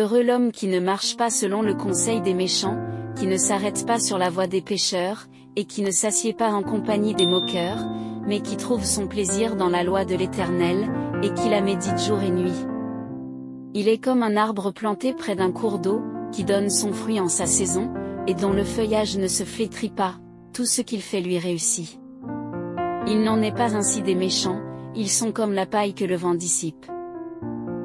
Heureux l'homme qui ne marche pas selon le conseil des méchants, qui ne s'arrête pas sur la voie des pécheurs, et qui ne s'assied pas en compagnie des moqueurs, mais qui trouve son plaisir dans la loi de l'Éternel, et qui la médite jour et nuit. Il est comme un arbre planté près d'un cours d'eau, qui donne son fruit en sa saison, et dont le feuillage ne se flétrit pas, tout ce qu'il fait lui réussit. Il n'en est pas ainsi des méchants, ils sont comme la paille que le vent dissipe.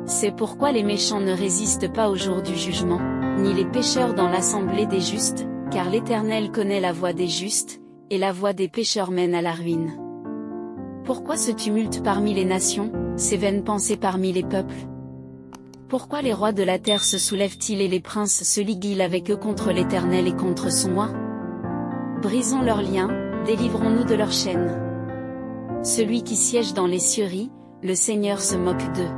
C'est pourquoi les méchants ne résistent pas au jour du jugement, ni les pécheurs dans l'assemblée des justes, car l'Éternel connaît la voie des justes, et la voie des pécheurs mène à la ruine. Pourquoi ce tumulte parmi les nations, ces vaines pensées parmi les peuples? Pourquoi les rois de la terre se soulèvent-ils et les princes se liguent avec eux contre l'Éternel et contre son roi? Brisons leurs liens, délivrons-nous de leurs chaînes. Celui qui siège dans les cieux rit, le Seigneur se moque d'eux.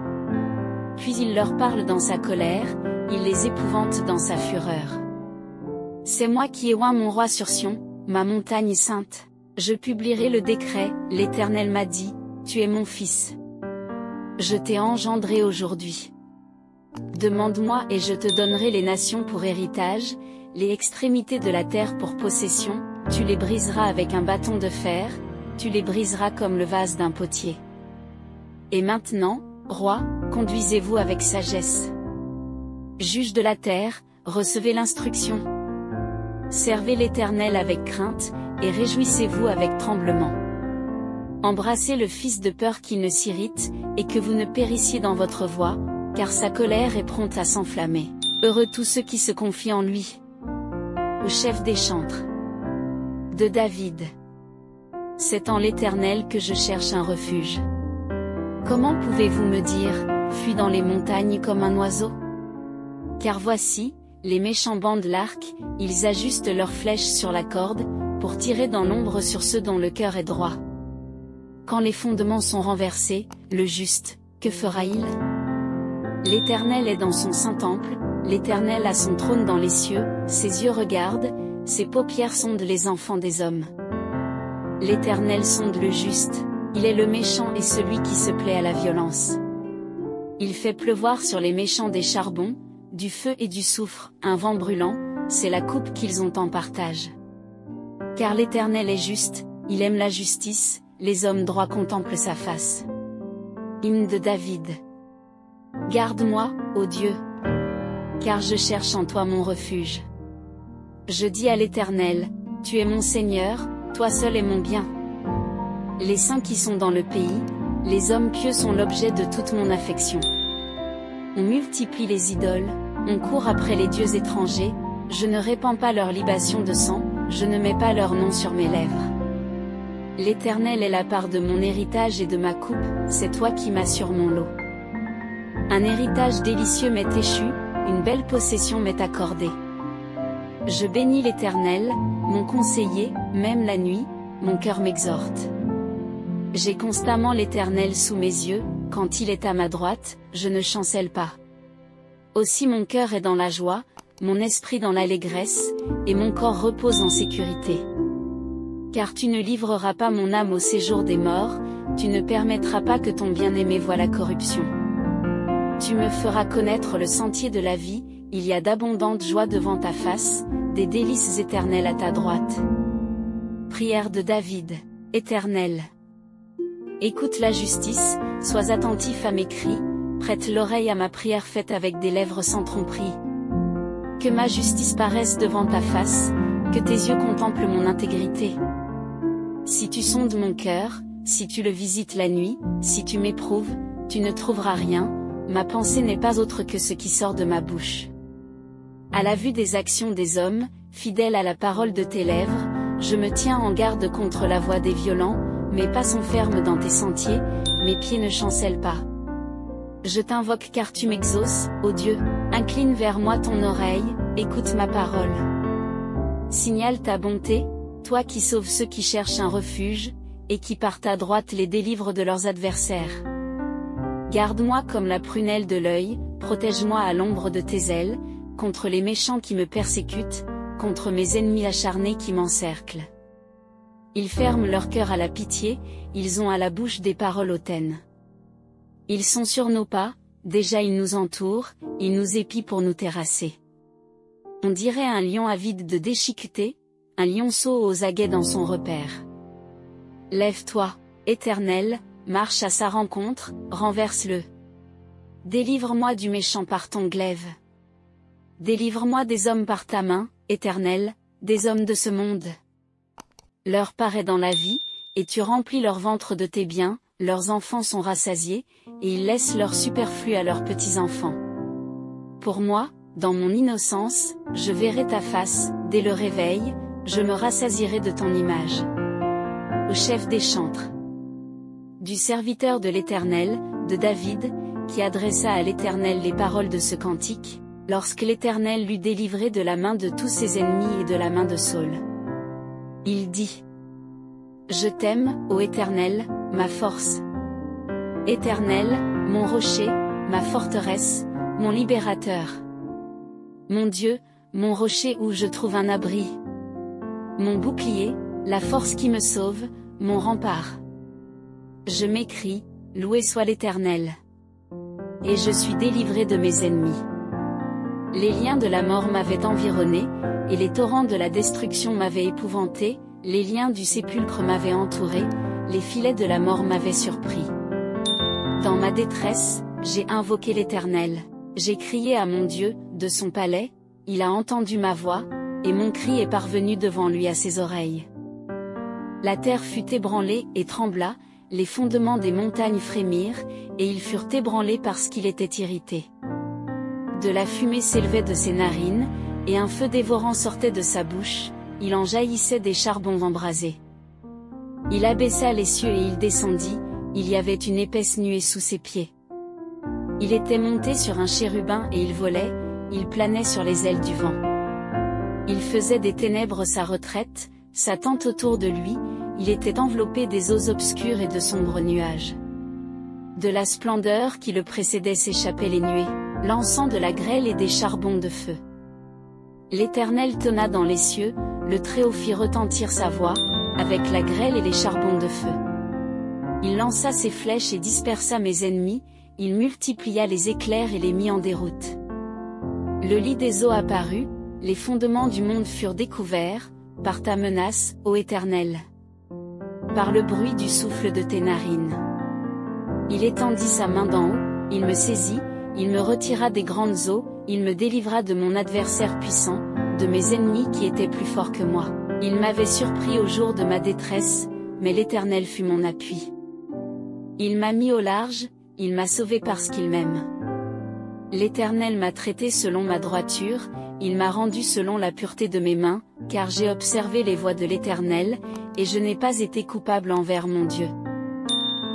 Puis il leur parle dans sa colère, il les épouvante dans sa fureur. C'est moi qui ai oint mon roi sur Sion, ma montagne sainte. Je publierai le décret, l'Éternel m'a dit, tu es mon fils. Je t'ai engendré aujourd'hui. Demande-moi et je te donnerai les nations pour héritage, les extrémités de la terre pour possession, tu les briseras avec un bâton de fer, tu les briseras comme le vase d'un potier. Et maintenant, roi, conduisez-vous avec sagesse. Juge de la terre, recevez l'instruction. Servez l'Éternel avec crainte, et réjouissez-vous avec tremblement. Embrassez le fils de peur qu'il ne s'irrite, et que vous ne périssiez dans votre voie, car sa colère est prompte à s'enflammer. Heureux tous ceux qui se confient en lui. Au chef des chantres. De David. C'est en l'Éternel que je cherche un refuge. Comment pouvez-vous me dire, fuis dans les montagnes comme un oiseau? Car voici, les méchants bandent l'arc, ils ajustent leurs flèches sur la corde, pour tirer dans l'ombre sur ceux dont le cœur est droit. Quand les fondements sont renversés, le juste, que fera-il? L'Éternel est dans son saint temple, l'Éternel a son trône dans les cieux, ses yeux regardent, ses paupières sondent les enfants des hommes. L'Éternel sonde le juste, il est le méchant et celui qui se plaît à la violence. Il fait pleuvoir sur les méchants des charbons, du feu et du soufre, un vent brûlant, c'est la coupe qu'ils ont en partage. Car l'Éternel est juste, il aime la justice, les hommes droits contemplent sa face. Hymne de David. Garde-moi, ô Dieu, car je cherche en toi mon refuge. Je dis à l'Éternel, tu es mon Seigneur, toi seul est mon bien. Les saints qui sont dans le pays, les hommes pieux sont l'objet de toute mon affection. On multiplie les idoles, on court après les dieux étrangers, je ne répands pas leur libation de sang, je ne mets pas leur nom sur mes lèvres. L'Éternel est la part de mon héritage et de ma coupe, c'est toi qui m'assures mon lot. Un héritage délicieux m'est échu, une belle possession m'est accordée. Je bénis l'Éternel, mon conseiller, même la nuit, mon cœur m'exhorte. J'ai constamment l'Éternel sous mes yeux, quand il est à ma droite, je ne chancelle pas. Aussi mon cœur est dans la joie, mon esprit dans l'allégresse, et mon corps repose en sécurité. Car tu ne livreras pas mon âme au séjour des morts, tu ne permettras pas que ton bien-aimé voie la corruption. Tu me feras connaître le sentier de la vie, il y a d'abondantes joies devant ta face, des délices éternelles à ta droite. Prière de David. Éternel. Écoute la justice, sois attentif à mes cris, prête l'oreille à ma prière faite avec des lèvres sans tromperie. Que ma justice paraisse devant ta face, que tes yeux contemplent mon intégrité. Si tu sondes mon cœur, si tu le visites la nuit, si tu m'éprouves, tu ne trouveras rien, ma pensée n'est pas autre que ce qui sort de ma bouche. À la vue des actions des hommes, fidèle à la parole de tes lèvres, je me tiens en garde contre la voie des violents, mes pas sont fermes dans tes sentiers, mes pieds ne chancellent pas. Je t'invoque car tu m'exauces, ô Dieu, incline vers moi ton oreille, écoute ma parole. Signale ta bonté, toi qui sauves ceux qui cherchent un refuge, et qui par ta droite les délivres de leurs adversaires. Garde-moi comme la prunelle de l'œil, protège-moi à l'ombre de tes ailes, contre les méchants qui me persécutent, contre mes ennemis acharnés qui m'encerclent. Ils ferment leur cœur à la pitié, ils ont à la bouche des paroles hautaines. Ils sont sur nos pas, déjà il nous entoure, il nous épie pour nous terrasser. On dirait un lion avide de déchiqueter, un lionceau aux aguets dans son repère. Lève-toi, Éternel, marche à sa rencontre, renverse-le. Délivre-moi du méchant par ton glaive. Délivre-moi des hommes par ta main, Éternel, des hommes de ce monde. Leur part est dans la vie, et tu remplis leur ventre de tes biens, leurs enfants sont rassasiés, et ils laissent leur superflu à leurs petits-enfants. Pour moi, dans mon innocence, je verrai ta face, dès le réveil, je me rassasierai de ton image. Au chef des chantres. Du serviteur de l'Éternel, de David, qui adressa à l'Éternel les paroles de ce cantique, lorsque l'Éternel l'eut délivré de la main de tous ses ennemis et de la main de Saül. Il dit: Je t'aime, ô Éternel, ma force. Éternel, mon rocher, ma forteresse, mon libérateur. Mon Dieu, mon rocher où je trouve un abri. Mon bouclier, la force qui me sauve, mon rempart. Je m'écrie, loué soit l'Éternel. Et je suis délivré de mes ennemis. Les liens de la mort m'avaient environné, et les torrents de la destruction m'avaient épouvanté, les liens du sépulcre m'avaient entouré, les filets de la mort m'avaient surpris. Dans ma détresse, j'ai invoqué l'Éternel, j'ai crié à mon Dieu, de son palais, il a entendu ma voix, et mon cri est parvenu devant lui à ses oreilles. La terre fut ébranlée et trembla, les fondements des montagnes frémirent, et ils furent ébranlés parce qu'il était irrité. De la fumée s'élevait de ses narines, et un feu dévorant sortait de sa bouche, il en jaillissait des charbons embrasés. Il abaissa les cieux et il descendit, il y avait une épaisse nuée sous ses pieds. Il était monté sur un chérubin et il volait, il planait sur les ailes du vent. Il faisait des ténèbres sa retraite, sa tente autour de lui, il était enveloppé des eaux obscures et de sombres nuages. De la splendeur qui le précédait s'échappaient les nuées, l'encens de la grêle et des charbons de feu. L'Éternel tonna dans les cieux, le Très-Haut fit retentir sa voix, avec la grêle et les charbons de feu. Il lança ses flèches et dispersa mes ennemis, il multiplia les éclairs et les mit en déroute. Le lit des eaux apparut, les fondements du monde furent découverts, par ta menace, ô Éternel. Par le bruit du souffle de tes narines. Il étendit sa main d'en haut, il me saisit, il me retira des grandes eaux, il me délivra de mon adversaire puissant, de mes ennemis qui étaient plus forts que moi. Il m'avait surpris au jour de ma détresse, mais l'Éternel fut mon appui. Il m'a mis au large, il m'a sauvé parce qu'il m'aime. L'Éternel m'a traité selon ma droiture, il m'a rendu selon la pureté de mes mains, car j'ai observé les voies de l'Éternel, et je n'ai pas été coupable envers mon Dieu.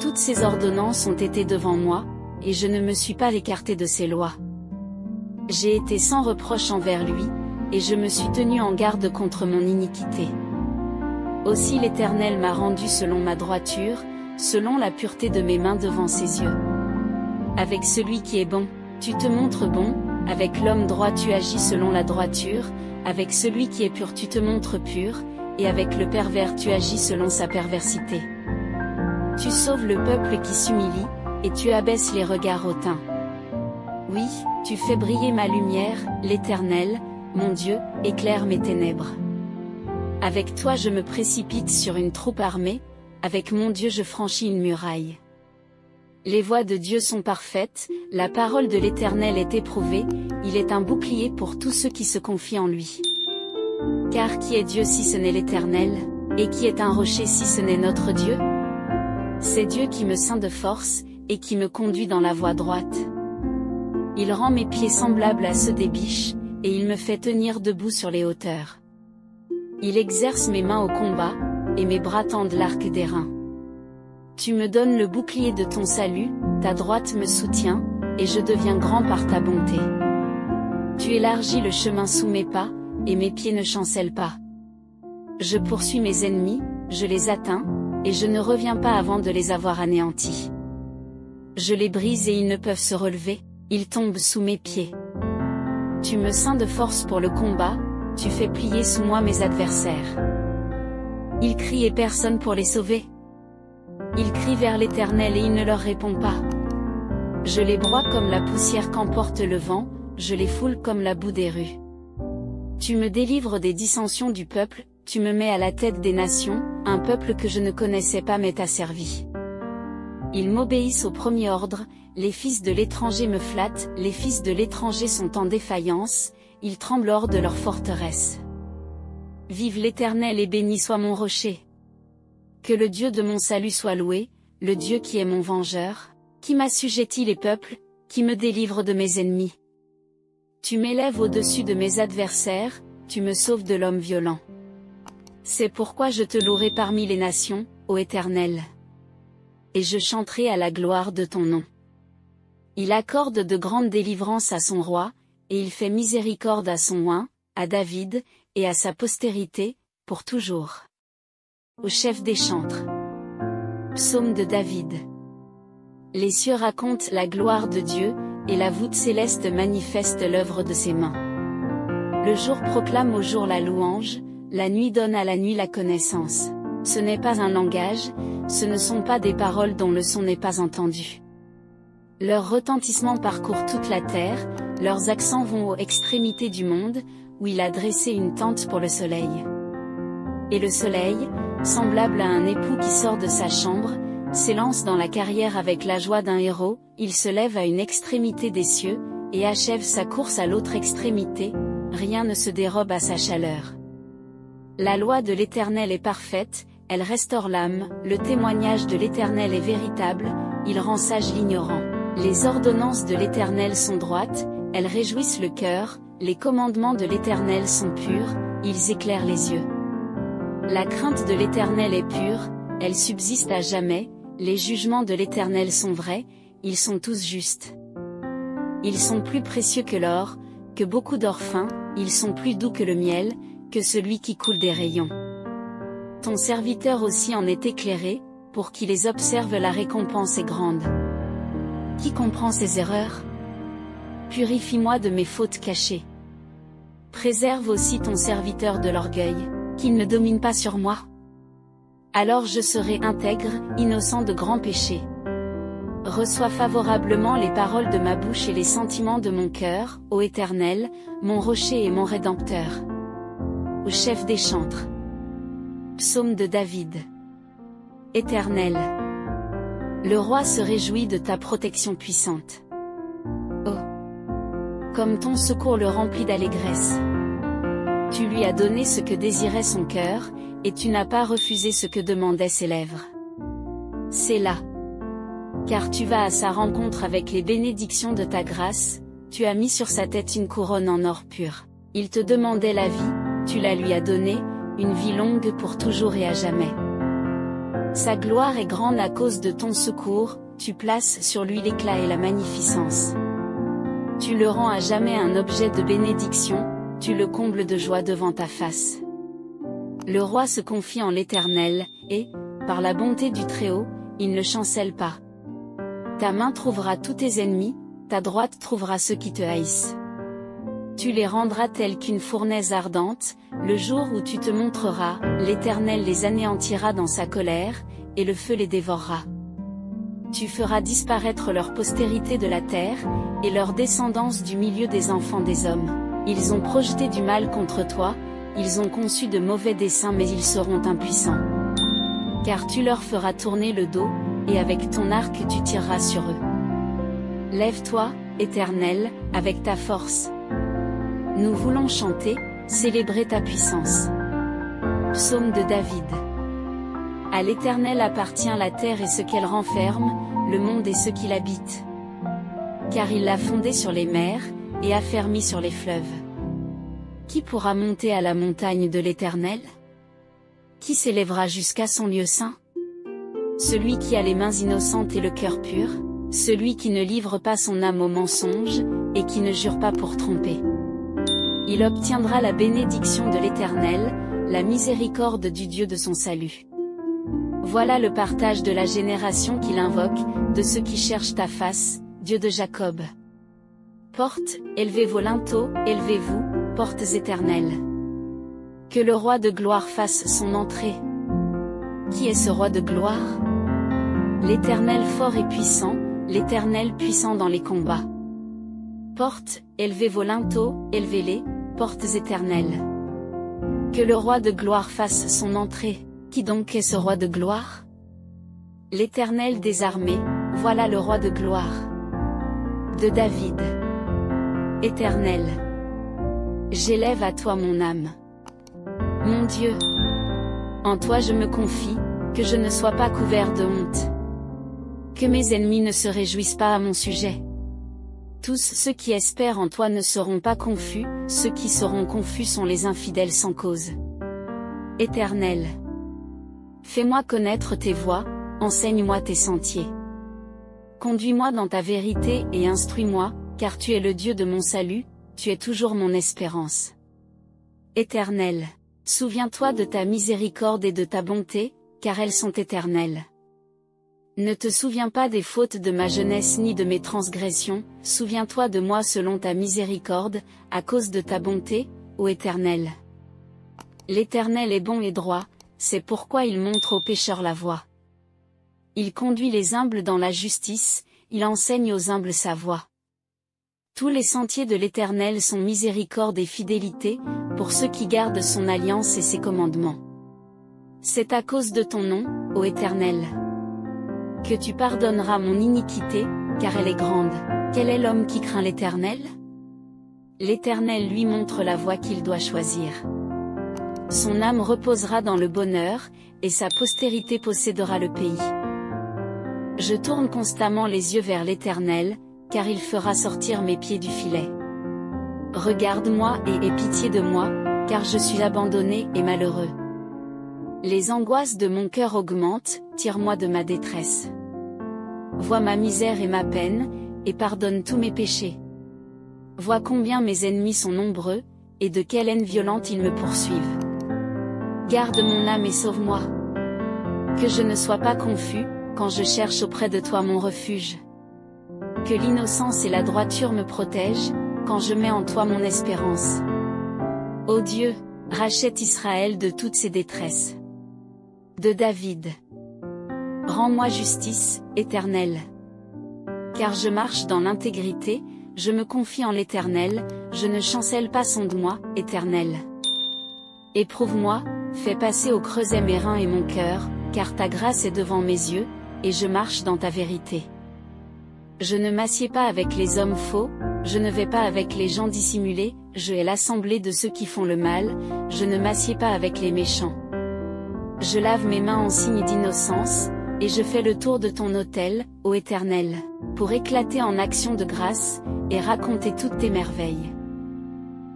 Toutes ses ordonnances ont été devant moi, et je ne me suis pas écarté de ses lois. J'ai été sans reproche envers lui, et je me suis tenu en garde contre mon iniquité. Aussi l'Éternel m'a rendu selon ma droiture, selon la pureté de mes mains devant ses yeux. Avec celui qui est bon, tu te montres bon, avec l'homme droit tu agis selon la droiture, avec celui qui est pur tu te montres pur, et avec le pervers tu agis selon sa perversité. Tu sauves le peuple qui s'humilie, et tu abaisses les regards hautains. Oui, tu fais briller ma lumière, l'Éternel, mon Dieu, éclaire mes ténèbres. Avec toi je me précipite sur une troupe armée, avec mon Dieu je franchis une muraille. Les voies de Dieu sont parfaites, la parole de l'Éternel est éprouvée, il est un bouclier pour tous ceux qui se confient en lui. Car qui est Dieu si ce n'est l'Éternel, et qui est un rocher si ce n'est notre Dieu? C'est Dieu qui me ceint de force, et qui me conduit dans la voie droite. Il rend mes pieds semblables à ceux des biches, et il me fait tenir debout sur les hauteurs. Il exerce mes mains au combat, et mes bras tendent l'arc d'airain. Tu me donnes le bouclier de ton salut, ta droite me soutient, et je deviens grand par ta bonté. Tu élargis le chemin sous mes pas, et mes pieds ne chancellent pas. Je poursuis mes ennemis, je les atteins, et je ne reviens pas avant de les avoir anéantis. Je les brise et ils ne peuvent se relever, ils tombent sous mes pieds. Tu me ceins de force pour le combat, tu fais plier sous moi mes adversaires. Ils crient et personne pour les sauver. Ils crient vers l'Éternel et il ne leur répond pas. Je les broie comme la poussière qu'emporte le vent, je les foule comme la boue des rues. Tu me délivres des dissensions du peuple, tu me mets à la tête des nations, un peuple que je ne connaissais pas m'est asservi. Ils m'obéissent au premier ordre, les fils de l'étranger me flattent, les fils de l'étranger sont en défaillance, ils tremblent hors de leur forteresse. Vive l'Éternel et béni soit mon rocher. Que le Dieu de mon salut soit loué, le Dieu qui est mon vengeur, qui m'assujettit les peuples, qui me délivre de mes ennemis. Tu m'élèves au-dessus de mes adversaires, tu me sauves de l'homme violent. C'est pourquoi je te louerai parmi les nations, ô Éternel. Et je chanterai à la gloire de ton nom. Il accorde de grandes délivrances à son roi, et il fait miséricorde à son oint, à David, et à sa postérité, pour toujours. Au chef des chantres. Psaume de David. Les cieux racontent la gloire de Dieu, et la voûte céleste manifeste l'œuvre de ses mains. Le jour proclame au jour la louange, la nuit donne à la nuit la connaissance. Ce n'est pas un langage, ce ne sont pas des paroles dont le son n'est pas entendu. Leur retentissement parcourt toute la terre, leurs accents vont aux extrémités du monde, où il a dressé une tente pour le soleil. Et le soleil, semblable à un époux qui sort de sa chambre, s'élance dans la carrière avec la joie d'un héros, il se lève à une extrémité des cieux, et achève sa course à l'autre extrémité, rien ne se dérobe à sa chaleur. La loi de l'Éternel est parfaite, elle restaure l'âme, le témoignage de l'Éternel est véritable, il rend sage l'ignorant. Les ordonnances de l'Éternel sont droites, elles réjouissent le cœur, les commandements de l'Éternel sont purs, ils éclairent les yeux. La crainte de l'Éternel est pure, elle subsiste à jamais, les jugements de l'Éternel sont vrais, ils sont tous justes. Ils sont plus précieux que l'or, que beaucoup d'or fin, ils sont plus doux que le miel, que celui qui coule des rayons. Ton serviteur aussi en est éclairé, pour qui les observe la récompense est grande. Qui comprend ses erreurs? Purifie-moi de mes fautes cachées. Préserve aussi ton serviteur de l'orgueil, qu'il ne domine pas sur moi. Alors je serai intègre, innocent de grands péchés. Reçois favorablement les paroles de ma bouche et les sentiments de mon cœur, ô Éternel, mon rocher et mon rédempteur. Au chef des chantres. Psaume de David. Éternel. Le roi se réjouit de ta protection puissante. Oh! Comme ton secours le remplit d'allégresse. Tu lui as donné ce que désirait son cœur, et tu n'as pas refusé ce que demandaient ses lèvres. C'est là. Car tu vas à sa rencontre avec les bénédictions de ta grâce, tu as mis sur sa tête une couronne en or pur. Il te demandait la vie, tu la lui as donnée, une vie longue pour toujours et à jamais. Sa gloire est grande à cause de ton secours, tu places sur lui l'éclat et la magnificence. Tu le rends à jamais un objet de bénédiction, tu le combles de joie devant ta face. Le roi se confie en l'Éternel, et, par la bonté du Très-Haut, il ne chancelle pas. Ta main trouvera tous tes ennemis, ta droite trouvera ceux qui te haïssent. Tu les rendras tels qu'une fournaise ardente, le jour où tu te montreras, l'Éternel les anéantira dans sa colère, et le feu les dévorera. Tu feras disparaître leur postérité de la terre, et leur descendance du milieu des enfants des hommes. Ils ont projeté du mal contre toi, ils ont conçu de mauvais desseins mais ils seront impuissants. Car tu leur feras tourner le dos, et avec ton arc tu tireras sur eux. Lève-toi, Éternel, avec ta force. Nous voulons chanter, célébrer ta puissance. Psaume de David. À l'Éternel appartient la terre et ce qu'elle renferme, le monde et ceux qui l'habitent. Car il l'a fondée sur les mers, et affermi sur les fleuves. Qui pourra monter à la montagne de l'Éternel? Qui s'élèvera jusqu'à son lieu saint? Celui qui a les mains innocentes et le cœur pur, celui qui ne livre pas son âme au mensonge, et qui ne jure pas pour tromper. Il obtiendra la bénédiction de l'Éternel, la miséricorde du Dieu de son salut. Voilà le partage de la génération qu'il invoque, de ceux qui cherchent ta face, Dieu de Jacob. Portes, élevez vos linteaux, élevez-vous, portes éternelles. Que le roi de gloire fasse son entrée. Qui est ce roi de gloire? L'Éternel fort et puissant, l'Éternel puissant dans les combats. Portes, élevez vos linteaux, élevez-les, portes éternelles. Que le roi de gloire fasse son entrée. Qui donc est ce roi de gloire? L'Éternel des armées, voilà le roi de gloire. De David. Éternel. J'élève à toi mon âme. Mon Dieu. En toi je me confie, que je ne sois pas couvert de honte. Que mes ennemis ne se réjouissent pas à mon sujet. Tous ceux qui espèrent en toi ne seront pas confus, ceux qui seront confus sont les infidèles sans cause. Éternel. Fais-moi connaître tes voies, enseigne-moi tes sentiers. Conduis-moi dans ta vérité et instruis-moi, car tu es le Dieu de mon salut, tu es toujours mon espérance. Éternel. Souviens-toi de ta miséricorde et de ta bonté, car elles sont éternelles. Ne te souviens pas des fautes de ma jeunesse ni de mes transgressions, souviens-toi de moi selon ta miséricorde, à cause de ta bonté, ô Éternel. L'Éternel est bon et droit, c'est pourquoi il montre aux pécheurs la voie. Il conduit les humbles dans la justice, il enseigne aux humbles sa voie. Tous les sentiers de l'Éternel sont miséricorde et fidélité, pour ceux qui gardent son alliance et ses commandements. C'est à cause de ton nom, ô Éternel, que tu pardonneras mon iniquité, car elle est grande. Quel est l'homme qui craint l'Éternel? L'Éternel lui montre la voie qu'il doit choisir. Son âme reposera dans le bonheur, et sa postérité possédera le pays. Je tourne constamment les yeux vers l'Éternel, car il fera sortir mes pieds du filet. Regarde-moi et aie pitié de moi, car je suis abandonné et malheureux. Les angoisses de mon cœur augmentent, tire-moi de ma détresse. Vois ma misère et ma peine, et pardonne tous mes péchés. Vois combien mes ennemis sont nombreux, et de quelle haine violente ils me poursuivent. Garde mon âme et sauve-moi. Que je ne sois pas confus, quand je cherche auprès de toi mon refuge. Que l'innocence et la droiture me protègent, quand je mets en toi mon espérance. Ô Dieu, rachète Israël de toutes ses détresses. De David. Rends-moi justice, Éternel. Car je marche dans l'intégrité, je me confie en l'Éternel, je ne chancelle pas, sonde-moi, Éternel. Éprouve-moi, fais passer au creuset mes reins et mon cœur, car ta grâce est devant mes yeux, et je marche dans ta vérité. Je ne m'assieds pas avec les hommes faux, je ne vais pas avec les gens dissimulés, je hais l'assemblée de ceux qui font le mal, je ne m'assieds pas avec les méchants. Je lave mes mains en signe d'innocence, et je fais le tour de ton autel, ô Éternel, pour éclater en action de grâce, et raconter toutes tes merveilles.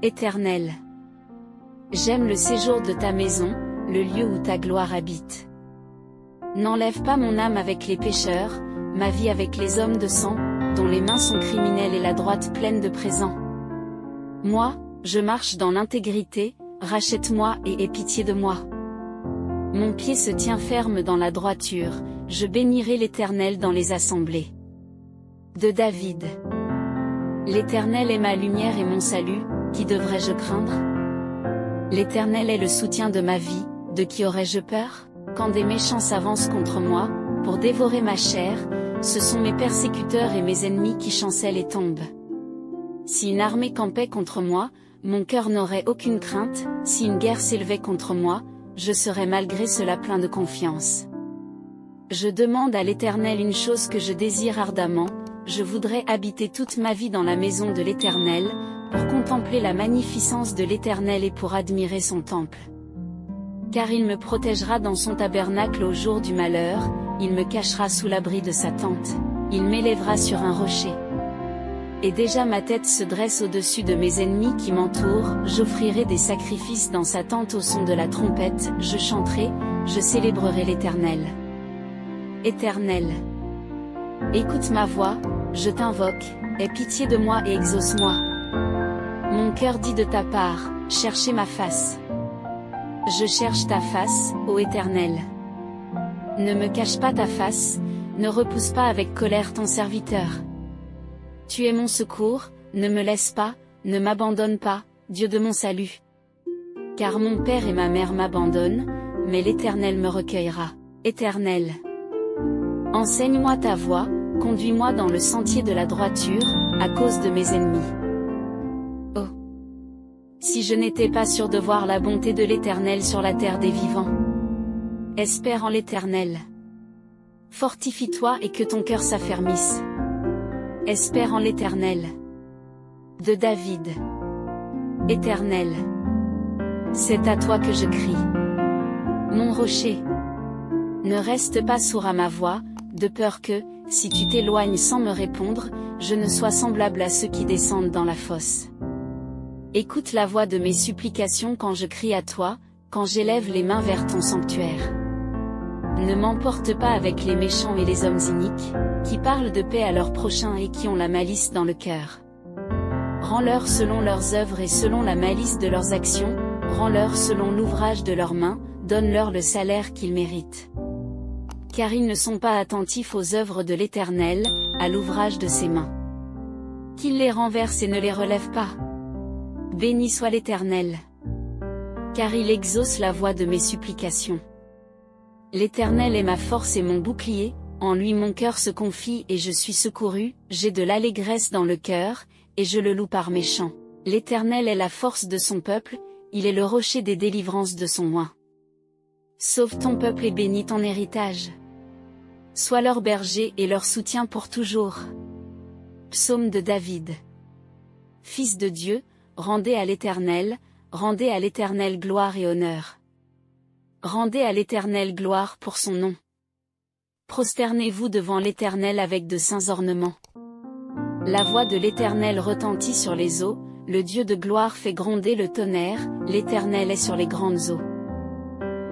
Éternel. J'aime le séjour de ta maison, le lieu où ta gloire habite. N'enlève pas mon âme avec les pécheurs, ma vie avec les hommes de sang, dont les mains sont criminelles et la droite pleine de présents. Moi, je marche dans l'intégrité, rachète-moi et aie pitié de moi. Mon pied se tient ferme dans la droiture, je bénirai l'Éternel dans les assemblées. De David. L'Éternel est ma lumière et mon salut, qui devrais-je craindre? L'Éternel est le soutien de ma vie, de qui aurais-je peur? Quand des méchants s'avancent contre moi, pour dévorer ma chair, ce sont mes persécuteurs et mes ennemis qui chancellent et tombent. Si une armée campait contre moi, mon cœur n'aurait aucune crainte, si une guerre s'élevait contre moi, je serais malgré cela plein de confiance. Je demande à l'Éternel une chose que je désire ardemment, je voudrais habiter toute ma vie dans la maison de l'Éternel, pour contempler la magnificence de l'Éternel et pour admirer son temple. Car il me protégera dans son tabernacle au jour du malheur, il me cachera sous l'abri de sa tente, il m'élèvera sur un rocher. Et déjà ma tête se dresse au-dessus de mes ennemis qui m'entourent, j'offrirai des sacrifices dans sa tente au son de la trompette, je chanterai, je célébrerai l'Éternel. Éternel. Écoute ma voix, je t'invoque, aie pitié de moi et exauce-moi. Mon cœur dit de ta part, cherchez ma face. Je cherche ta face, ô Éternel. Ne me cache pas ta face, ne repousse pas avec colère ton serviteur. Tu es mon secours, ne me laisse pas, ne m'abandonne pas, Dieu de mon salut. Car mon père et ma mère m'abandonnent, mais l'Éternel me recueillera. Éternel. Enseigne-moi ta voie, Conduis-moi dans le sentier de la droiture, à cause de mes ennemis. Oh! Si je n'étais pas sûr de voir la bonté de l'Éternel sur la terre des vivants. Espère en l'Éternel. Fortifie-toi et que ton cœur s'affermisse. Espère en l'Éternel. De David. Éternel. C'est à toi que je crie. Mon rocher. Ne reste pas sourd à ma voix, de peur que, si tu t'éloignes sans me répondre, je ne sois semblable à ceux qui descendent dans la fosse. Écoute la voix de mes supplications quand je crie à toi, quand j'élève les mains vers ton sanctuaire. Ne m'emporte pas avec les méchants et les hommes iniques, qui parlent de paix à leurs prochains et qui ont la malice dans le cœur. Rends-leur selon leurs œuvres et selon la malice de leurs actions, rends-leur selon l'ouvrage de leurs mains, donne-leur le salaire qu'ils méritent. Car ils ne sont pas attentifs aux œuvres de l'Éternel, à l'ouvrage de ses mains. Qu'il les renverse et ne les relève pas. Béni soit l'Éternel. Car il exauce la voix de mes supplications. L'Éternel est ma force et mon bouclier, en lui mon cœur se confie et je suis secouru, j'ai de l'allégresse dans le cœur, et je le loue par mes chants. L'Éternel est la force de son peuple, il est le rocher des délivrances de son oint. Sauve ton peuple et bénis ton héritage. Sois leur berger et leur soutien pour toujours. Psaume de David. Fils de Dieu, rendez à l'Éternel gloire et honneur. Rendez à l'Éternel gloire pour son nom. Prosternez-vous devant l'Éternel avec de saints ornements. La voix de l'Éternel retentit sur les eaux, le Dieu de gloire fait gronder le tonnerre, l'Éternel est sur les grandes eaux.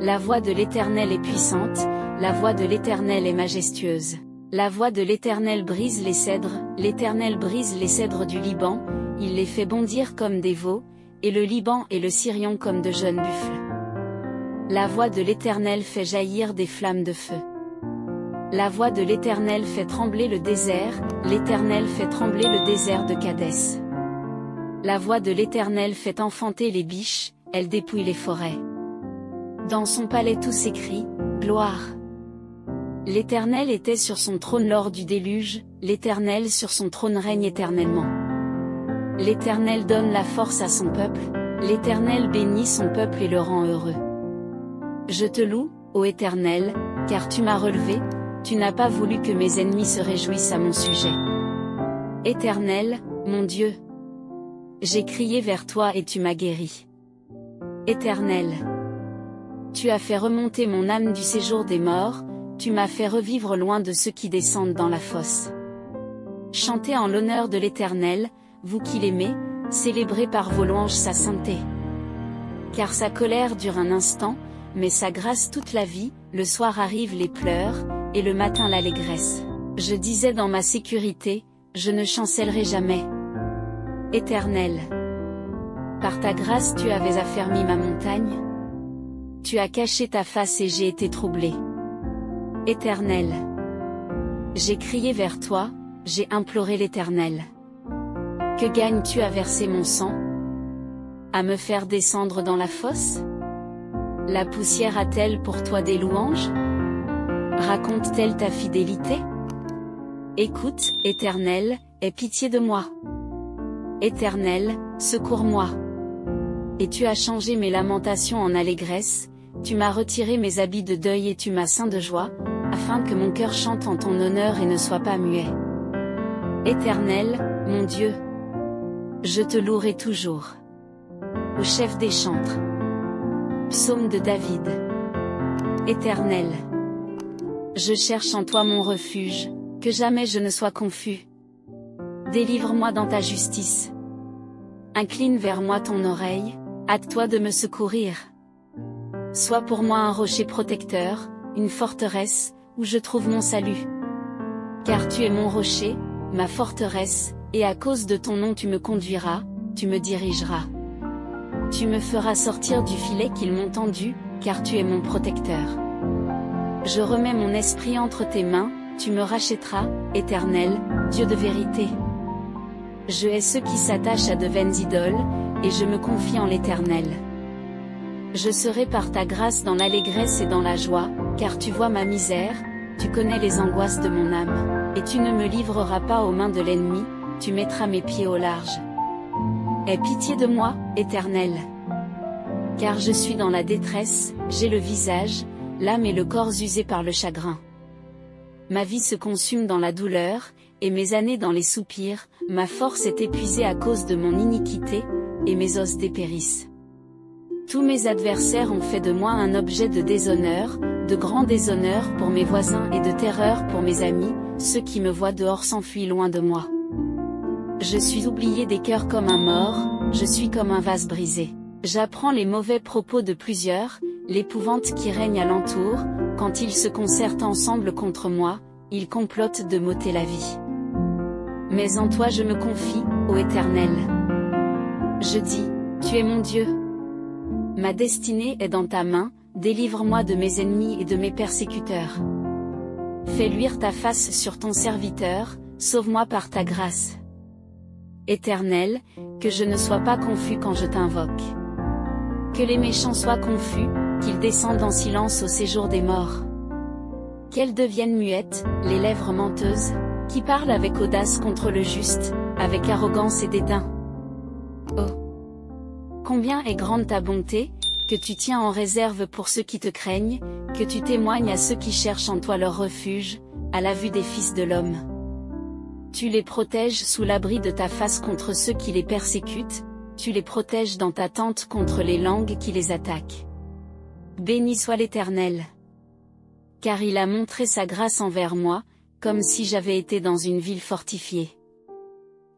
La voix de l'Éternel est puissante, la voix de l'Éternel est majestueuse. La voix de l'Éternel brise les cèdres, l'Éternel brise les cèdres du Liban, il les fait bondir comme des veaux, et le Liban et le Sirion comme de jeunes buffles. La voix de l'Éternel fait jaillir des flammes de feu. La voix de l'Éternel fait trembler le désert, l'Éternel fait trembler le désert de Kadès. La voix de l'Éternel fait enfanter les biches, elle dépouille les forêts. Dans son palais tout s'écrie, gloire. L'Éternel était sur son trône lors du déluge, l'Éternel sur son trône règne éternellement. L'Éternel donne la force à son peuple, l'Éternel bénit son peuple et le rend heureux. Je te loue, ô Éternel, car tu m'as relevé, tu n'as pas voulu que mes ennemis se réjouissent à mon sujet. Éternel, mon Dieu, j'ai crié vers toi et tu m'as guéri. Éternel, tu as fait remonter mon âme du séjour des morts, tu m'as fait revivre loin de ceux qui descendent dans la fosse. Chantez en l'honneur de l'Éternel, vous qui l'aimez, célébrez par vos louanges sa sainteté. Car sa colère dure un instant, mais sa grâce toute la vie, le soir arrivent les pleurs, et le matin l'allégresse. Je disais dans ma sécurité, je ne chancellerai jamais. Éternel, par ta grâce tu avais affermi ma montagne. Tu as caché ta face et j'ai été troublé. Éternel, j'ai crié vers toi, j'ai imploré l'Éternel. Que gagnes-tu à verser mon sang? À me faire descendre dans la fosse? La poussière a-t-elle pour toi des louanges? Raconte-t-elle ta fidélité? Écoute, Éternel, aie pitié de moi. Éternel, secours-moi. Et tu as changé mes lamentations en allégresse, tu m'as retiré mes habits de deuil et tu m'as ceint de joie, afin que mon cœur chante en ton honneur et ne soit pas muet. Éternel, mon Dieu, je te louerai toujours. Au chef des chantres. Psaume de David. Éternel, je cherche en toi mon refuge, que jamais je ne sois confus. Délivre-moi dans ta justice. Incline vers moi ton oreille, hâte-toi de me secourir. Sois pour moi un rocher protecteur, une forteresse, où je trouve mon salut. Car tu es mon rocher, ma forteresse, et à cause de ton nom tu me conduiras, tu me dirigeras. Tu me feras sortir du filet qu'ils m'ont tendu, car tu es mon protecteur. Je remets mon esprit entre tes mains, tu me rachèteras, Éternel, Dieu de vérité. Je hais ceux qui s'attachent à de vaines idoles, et je me confie en l'Éternel. Je serai par ta grâce dans l'allégresse et dans la joie, car tu vois ma misère, tu connais les angoisses de mon âme, et tu ne me livreras pas aux mains de l'ennemi, tu mettras mes pieds au large. Aie pitié de moi, Éternel. Car je suis dans la détresse, j'ai le visage, l'âme et le corps usés par le chagrin. Ma vie se consume dans la douleur, et mes années dans les soupirs, ma force est épuisée à cause de mon iniquité, et mes os dépérissent. Tous mes adversaires ont fait de moi un objet de déshonneur, de grand déshonneur pour mes voisins et de terreur pour mes amis, ceux qui me voient dehors s'enfuient loin de moi. Je suis oublié des cœurs comme un mort, je suis comme un vase brisé. J'apprends les mauvais propos de plusieurs, l'épouvante qui règne alentour, quand ils se concertent ensemble contre moi, ils complotent de m'ôter la vie. Mais en toi je me confie, ô Éternel. Je dis, tu es mon Dieu. Ma destinée est dans ta main, délivre-moi de mes ennemis et de mes persécuteurs. Fais luire ta face sur ton serviteur, sauve-moi par ta grâce. Éternel, que je ne sois pas confus quand je t'invoque. Que les méchants soient confus, qu'ils descendent en silence au séjour des morts. Qu'elles deviennent muettes, les lèvres menteuses, qui parlent avec audace contre le juste, avec arrogance et dédain. Oh! Combien est grande ta bonté, que tu tiens en réserve pour ceux qui te craignent, que tu témoignes à ceux qui cherchent en toi leur refuge, à la vue des fils de l'homme. Tu les protèges sous l'abri de ta face contre ceux qui les persécutent, tu les protèges dans ta tente contre les langues qui les attaquent. Béni soit l'Éternel. Car il a montré sa grâce envers moi, comme si j'avais été dans une ville fortifiée.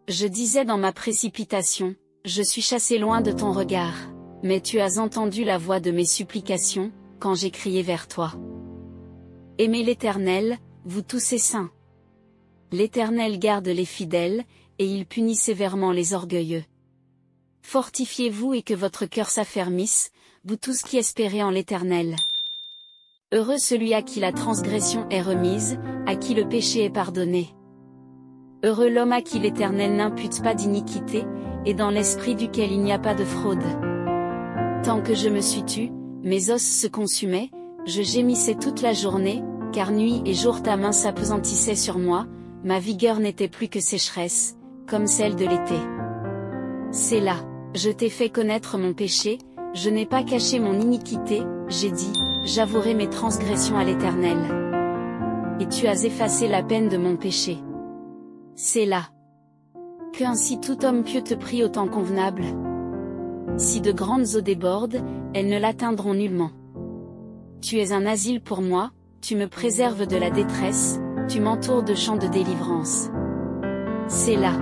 Je disais dans ma précipitation, je suis chassé loin de ton regard, mais tu as entendu la voix de mes supplications, quand j'ai crié vers toi. Aimez l'Éternel, vous tous ses saints. L'Éternel garde les fidèles, et il punit sévèrement les orgueilleux. Fortifiez-vous et que votre cœur s'affermisse, vous tous qui espérez en l'Éternel. Heureux celui à qui la transgression est remise, à qui le péché est pardonné. Heureux l'homme à qui l'Éternel n'impute pas d'iniquité, et dans l'esprit duquel il n'y a pas de fraude. Tant que je me suis tue, mes os se consumaient, je gémissais toute la journée, car nuit et jour ta main s'appesantissait sur moi, ma vigueur n'était plus que sécheresse, comme celle de l'été. Sélah, je t'ai fait connaître mon péché, je n'ai pas caché mon iniquité, j'ai dit, j'avouerai mes transgressions à l'Éternel. Et tu as effacé la peine de mon péché. Sélah. Que ainsi tout homme pieux te prie au temps convenable. Si de grandes eaux débordent, elles ne l'atteindront nullement. Tu es un asile pour moi, tu me préserves de la détresse, tu m'entoures de champs de délivrance. Sélah.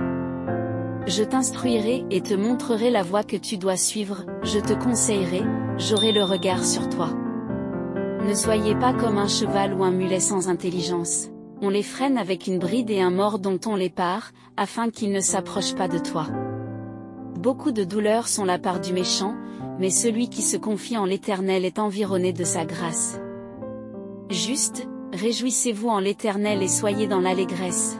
Je t'instruirai et te montrerai la voie que tu dois suivre, je te conseillerai, j'aurai le regard sur toi. Ne soyez pas comme un cheval ou un mulet sans intelligence. On les freine avec une bride et un mors dont on les pare, afin qu'ils ne s'approchent pas de toi. Beaucoup de douleurs sont la part du méchant, mais celui qui se confie en l'Éternel est environné de sa grâce. Juste, réjouissez-vous en l'Éternel et soyez dans l'allégresse.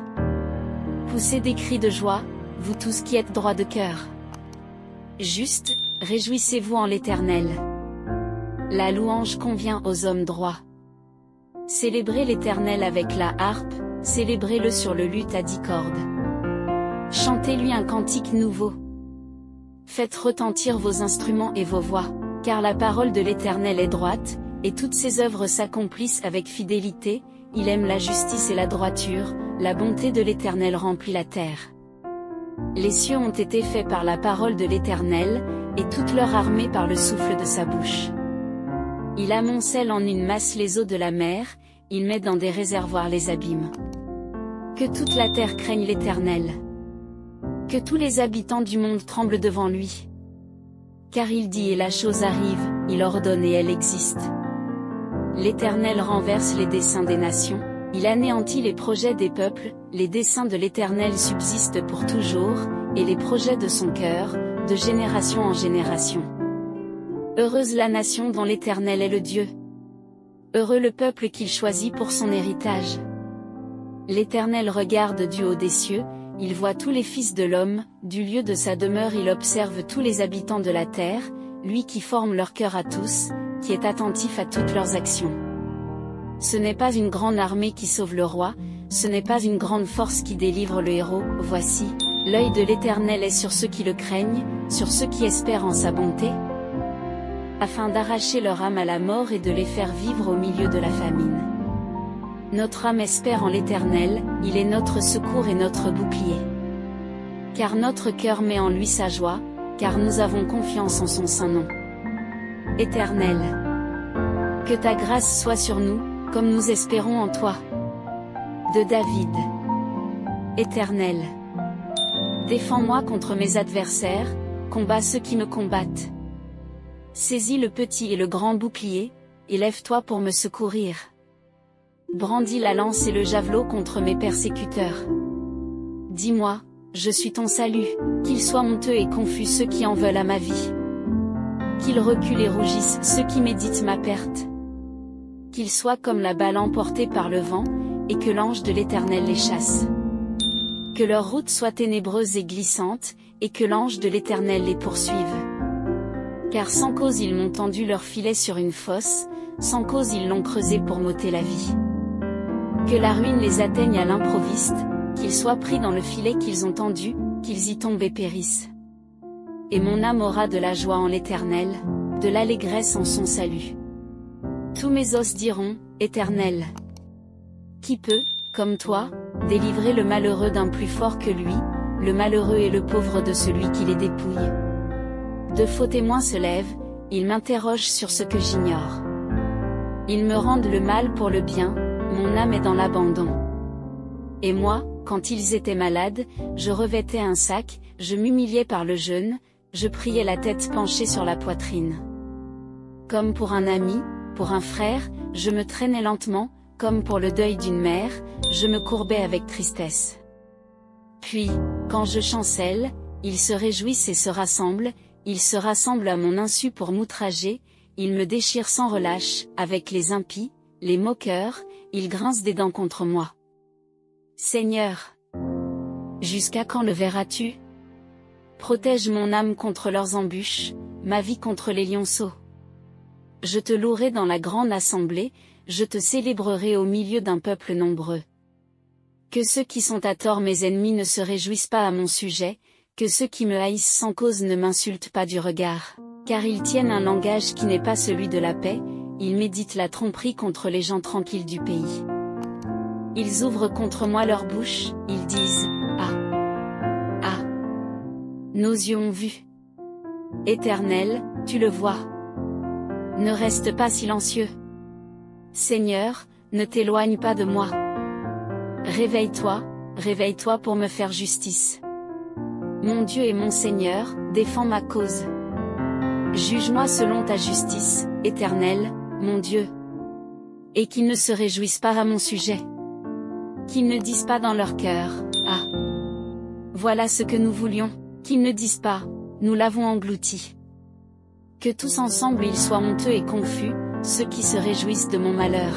Poussez des cris de joie, vous tous qui êtes droits de cœur. Juste, réjouissez-vous en l'Éternel. La louange convient aux hommes droits. Célébrez l'Éternel avec la harpe, célébrez-le sur le luth à 10 cordes. Chantez-lui un cantique nouveau. Faites retentir vos instruments et vos voix, car la parole de l'Éternel est droite, et toutes ses œuvres s'accomplissent avec fidélité, il aime la justice et la droiture, la bonté de l'Éternel remplit la terre. Les cieux ont été faits par la parole de l'Éternel, et toute leur armée par le souffle de sa bouche. Il amoncelle en une masse les eaux de la mer, il met dans des réservoirs les abîmes. Que toute la terre craigne l'Éternel. Que tous les habitants du monde tremblent devant lui. Car il dit et la chose arrive, il ordonne et elle existe. L'Éternel renverse les desseins des nations, il anéantit les projets des peuples, les desseins de l'Éternel subsistent pour toujours, et les projets de son cœur, de génération en génération. Heureuse la nation dont l'Éternel est le Dieu. Heureux le peuple qu'il choisit pour son héritage. L'Éternel regarde du haut des cieux, il voit tous les fils de l'homme, du lieu de sa demeure il observe tous les habitants de la terre, lui qui forme leur cœur à tous, qui est attentif à toutes leurs actions. Ce n'est pas une grande armée qui sauve le roi, ce n'est pas une grande force qui délivre le héros. Voici, l'œil de l'Éternel est sur ceux qui le craignent, sur ceux qui espèrent en sa bonté, afin d'arracher leur âme à la mort et de les faire vivre au milieu de la famine. Notre âme espère en l'Éternel, il est notre secours et notre bouclier. Car notre cœur met en lui sa joie, car nous avons confiance en son saint nom. Éternel, que ta grâce soit sur nous, comme nous espérons en toi. De David. Éternel, défends-moi contre mes adversaires, combats ceux qui me combattent. Saisis le petit et le grand bouclier, élève-toi pour me secourir. Brandis la lance et le javelot contre mes persécuteurs. Dis-moi, je suis ton salut, qu'ils soient honteux et confus ceux qui en veulent à ma vie. Qu'ils reculent et rougissent ceux qui méditent ma perte. Qu'ils soient comme la balle emportée par le vent, et que l'ange de l'Éternel les chasse. Que leur route soit ténébreuse et glissante, et que l'ange de l'Éternel les poursuive. Car sans cause ils m'ont tendu leur filet sur une fosse, sans cause ils l'ont creusé pour m'ôter la vie. Que la ruine les atteigne à l'improviste, qu'ils soient pris dans le filet qu'ils ont tendu, qu'ils y tombent et périssent. Et mon âme aura de la joie en l'Éternel, de l'allégresse en son salut. Tous mes os diront, Éternel. Qui peut, comme toi, délivrer le malheureux d'un plus fort que lui, le malheureux et le pauvre de celui qui les dépouille? De faux témoins se lèvent, ils m'interrogent sur ce que j'ignore. Ils me rendent le mal pour le bien, mon âme est dans l'abandon. Et moi, quand ils étaient malades, je revêtais un sac, je m'humiliais par le jeûne, je priais la tête penchée sur la poitrine. Comme pour un ami, pour un frère, je me traînais lentement, comme pour le deuil d'une mère, je me courbais avec tristesse. Puis, quand je chancelle, ils se réjouissent et se rassemblent, ils se rassemblent à mon insu pour m'outrager, ils me déchirent sans relâche, avec les impies, les moqueurs, ils grincent des dents contre moi. Seigneur, jusqu'à quand le verras-tu? Protège mon âme contre leurs embûches, ma vie contre les lionceaux. Je te louerai dans la grande assemblée, je te célébrerai au milieu d'un peuple nombreux. Que ceux qui sont à tort mes ennemis ne se réjouissent pas à mon sujet, que ceux qui me haïssent sans cause ne m'insultent pas du regard, car ils tiennent un langage qui n'est pas celui de la paix, ils méditent la tromperie contre les gens tranquilles du pays. Ils ouvrent contre moi leur bouche, ils disent, ah, ah, nos yeux ont vu. Éternel, tu le vois. Ne reste pas silencieux. Seigneur, ne t'éloigne pas de moi. Réveille-toi, réveille-toi pour me faire justice. Mon Dieu et mon Seigneur, défends ma cause. Juge-moi selon ta justice, Éternel, mon Dieu. Et qu'ils ne se réjouissent pas à mon sujet. Qu'ils ne disent pas dans leur cœur, ah, voilà ce que nous voulions, qu'ils ne disent pas, nous l'avons englouti. Que tous ensemble ils soient honteux et confus, ceux qui se réjouissent de mon malheur.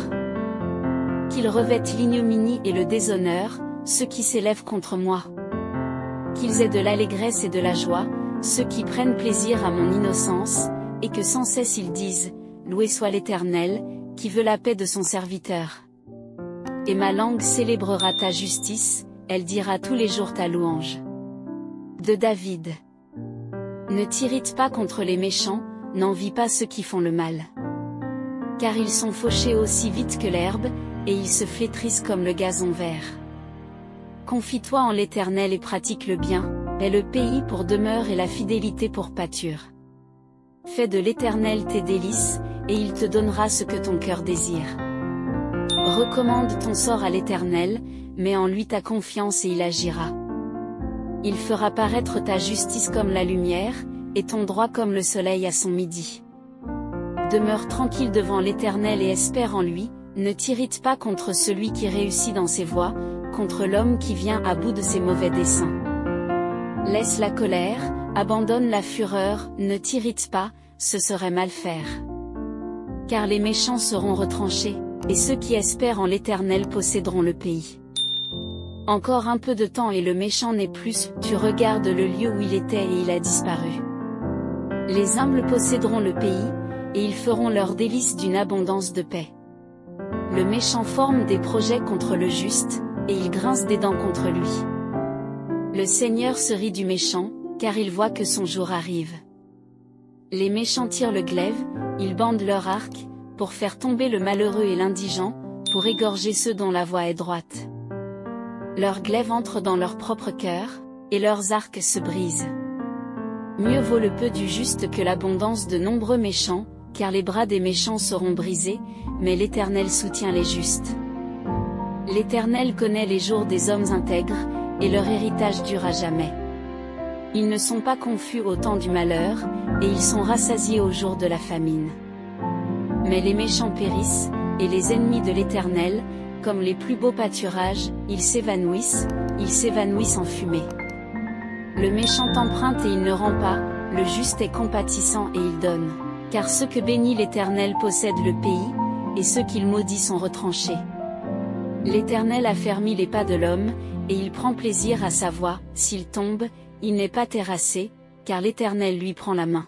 Qu'ils revêtent l'ignominie et le déshonneur, ceux qui s'élèvent contre moi. Qu'ils aient de l'allégresse et de la joie, ceux qui prennent plaisir à mon innocence, et que sans cesse ils disent, loué soit l'Éternel, qui veut la paix de son serviteur. Et ma langue célébrera ta justice, elle dira tous les jours ta louange. De David. Ne t'irrite pas contre les méchants, n'envie pas ceux qui font le mal. Car ils sont fauchés aussi vite que l'herbe, et ils se flétrissent comme le gazon vert. Confie-toi en l'Éternel et pratique le bien, aie le pays pour demeure et la fidélité pour pâture. Fais de l'Éternel tes délices, et il te donnera ce que ton cœur désire. Recommande ton sort à l'Éternel, mets en lui ta confiance et il agira. Il fera paraître ta justice comme la lumière, et ton droit comme le soleil à son midi. Demeure tranquille devant l'Éternel et espère en lui, ne t'irrite pas contre celui qui réussit dans ses voies, contre l'homme qui vient à bout de ses mauvais desseins. Laisse la colère, abandonne la fureur, ne t'irrite pas, ce serait mal faire. Car les méchants seront retranchés, et ceux qui espèrent en l'Éternel posséderont le pays. Encore un peu de temps et le méchant n'est plus, tu regardes le lieu où il était et il a disparu. Les humbles posséderont le pays, et ils feront leur délice d'une abondance de paix. le méchant forme des projets contre le juste, et il grince des dents contre lui. Le Seigneur se rit du méchant, car il voit que son jour arrive. Les méchants tirent le glaive, ils bandent leur arc, pour faire tomber le malheureux et l'indigent, pour égorger ceux dont la voie est droite. Leurs glaives entrent dans leur propre cœur, et leurs arcs se brisent. Mieux vaut le peu du juste que l'abondance de nombreux méchants, car les bras des méchants seront brisés, mais l'Éternel soutient les justes. L'Éternel connaît les jours des hommes intègres, et leur héritage dure à jamais. Ils ne sont pas confus au temps du malheur, et ils sont rassasiés au jour de la famine. Mais les méchants périssent, et les ennemis de l'Éternel, comme les plus beaux pâturages, ils s'évanouissent en fumée. Le méchant emprunte et il ne rend pas, le juste est compatissant et il donne. Car ceux que bénit l'Éternel possèdent le pays, et ceux qu'il maudit sont retranchés. L'Éternel affermit les pas de l'homme, et il prend plaisir à sa voie. S'il tombe, il n'est pas terrassé, car l'Éternel lui prend la main.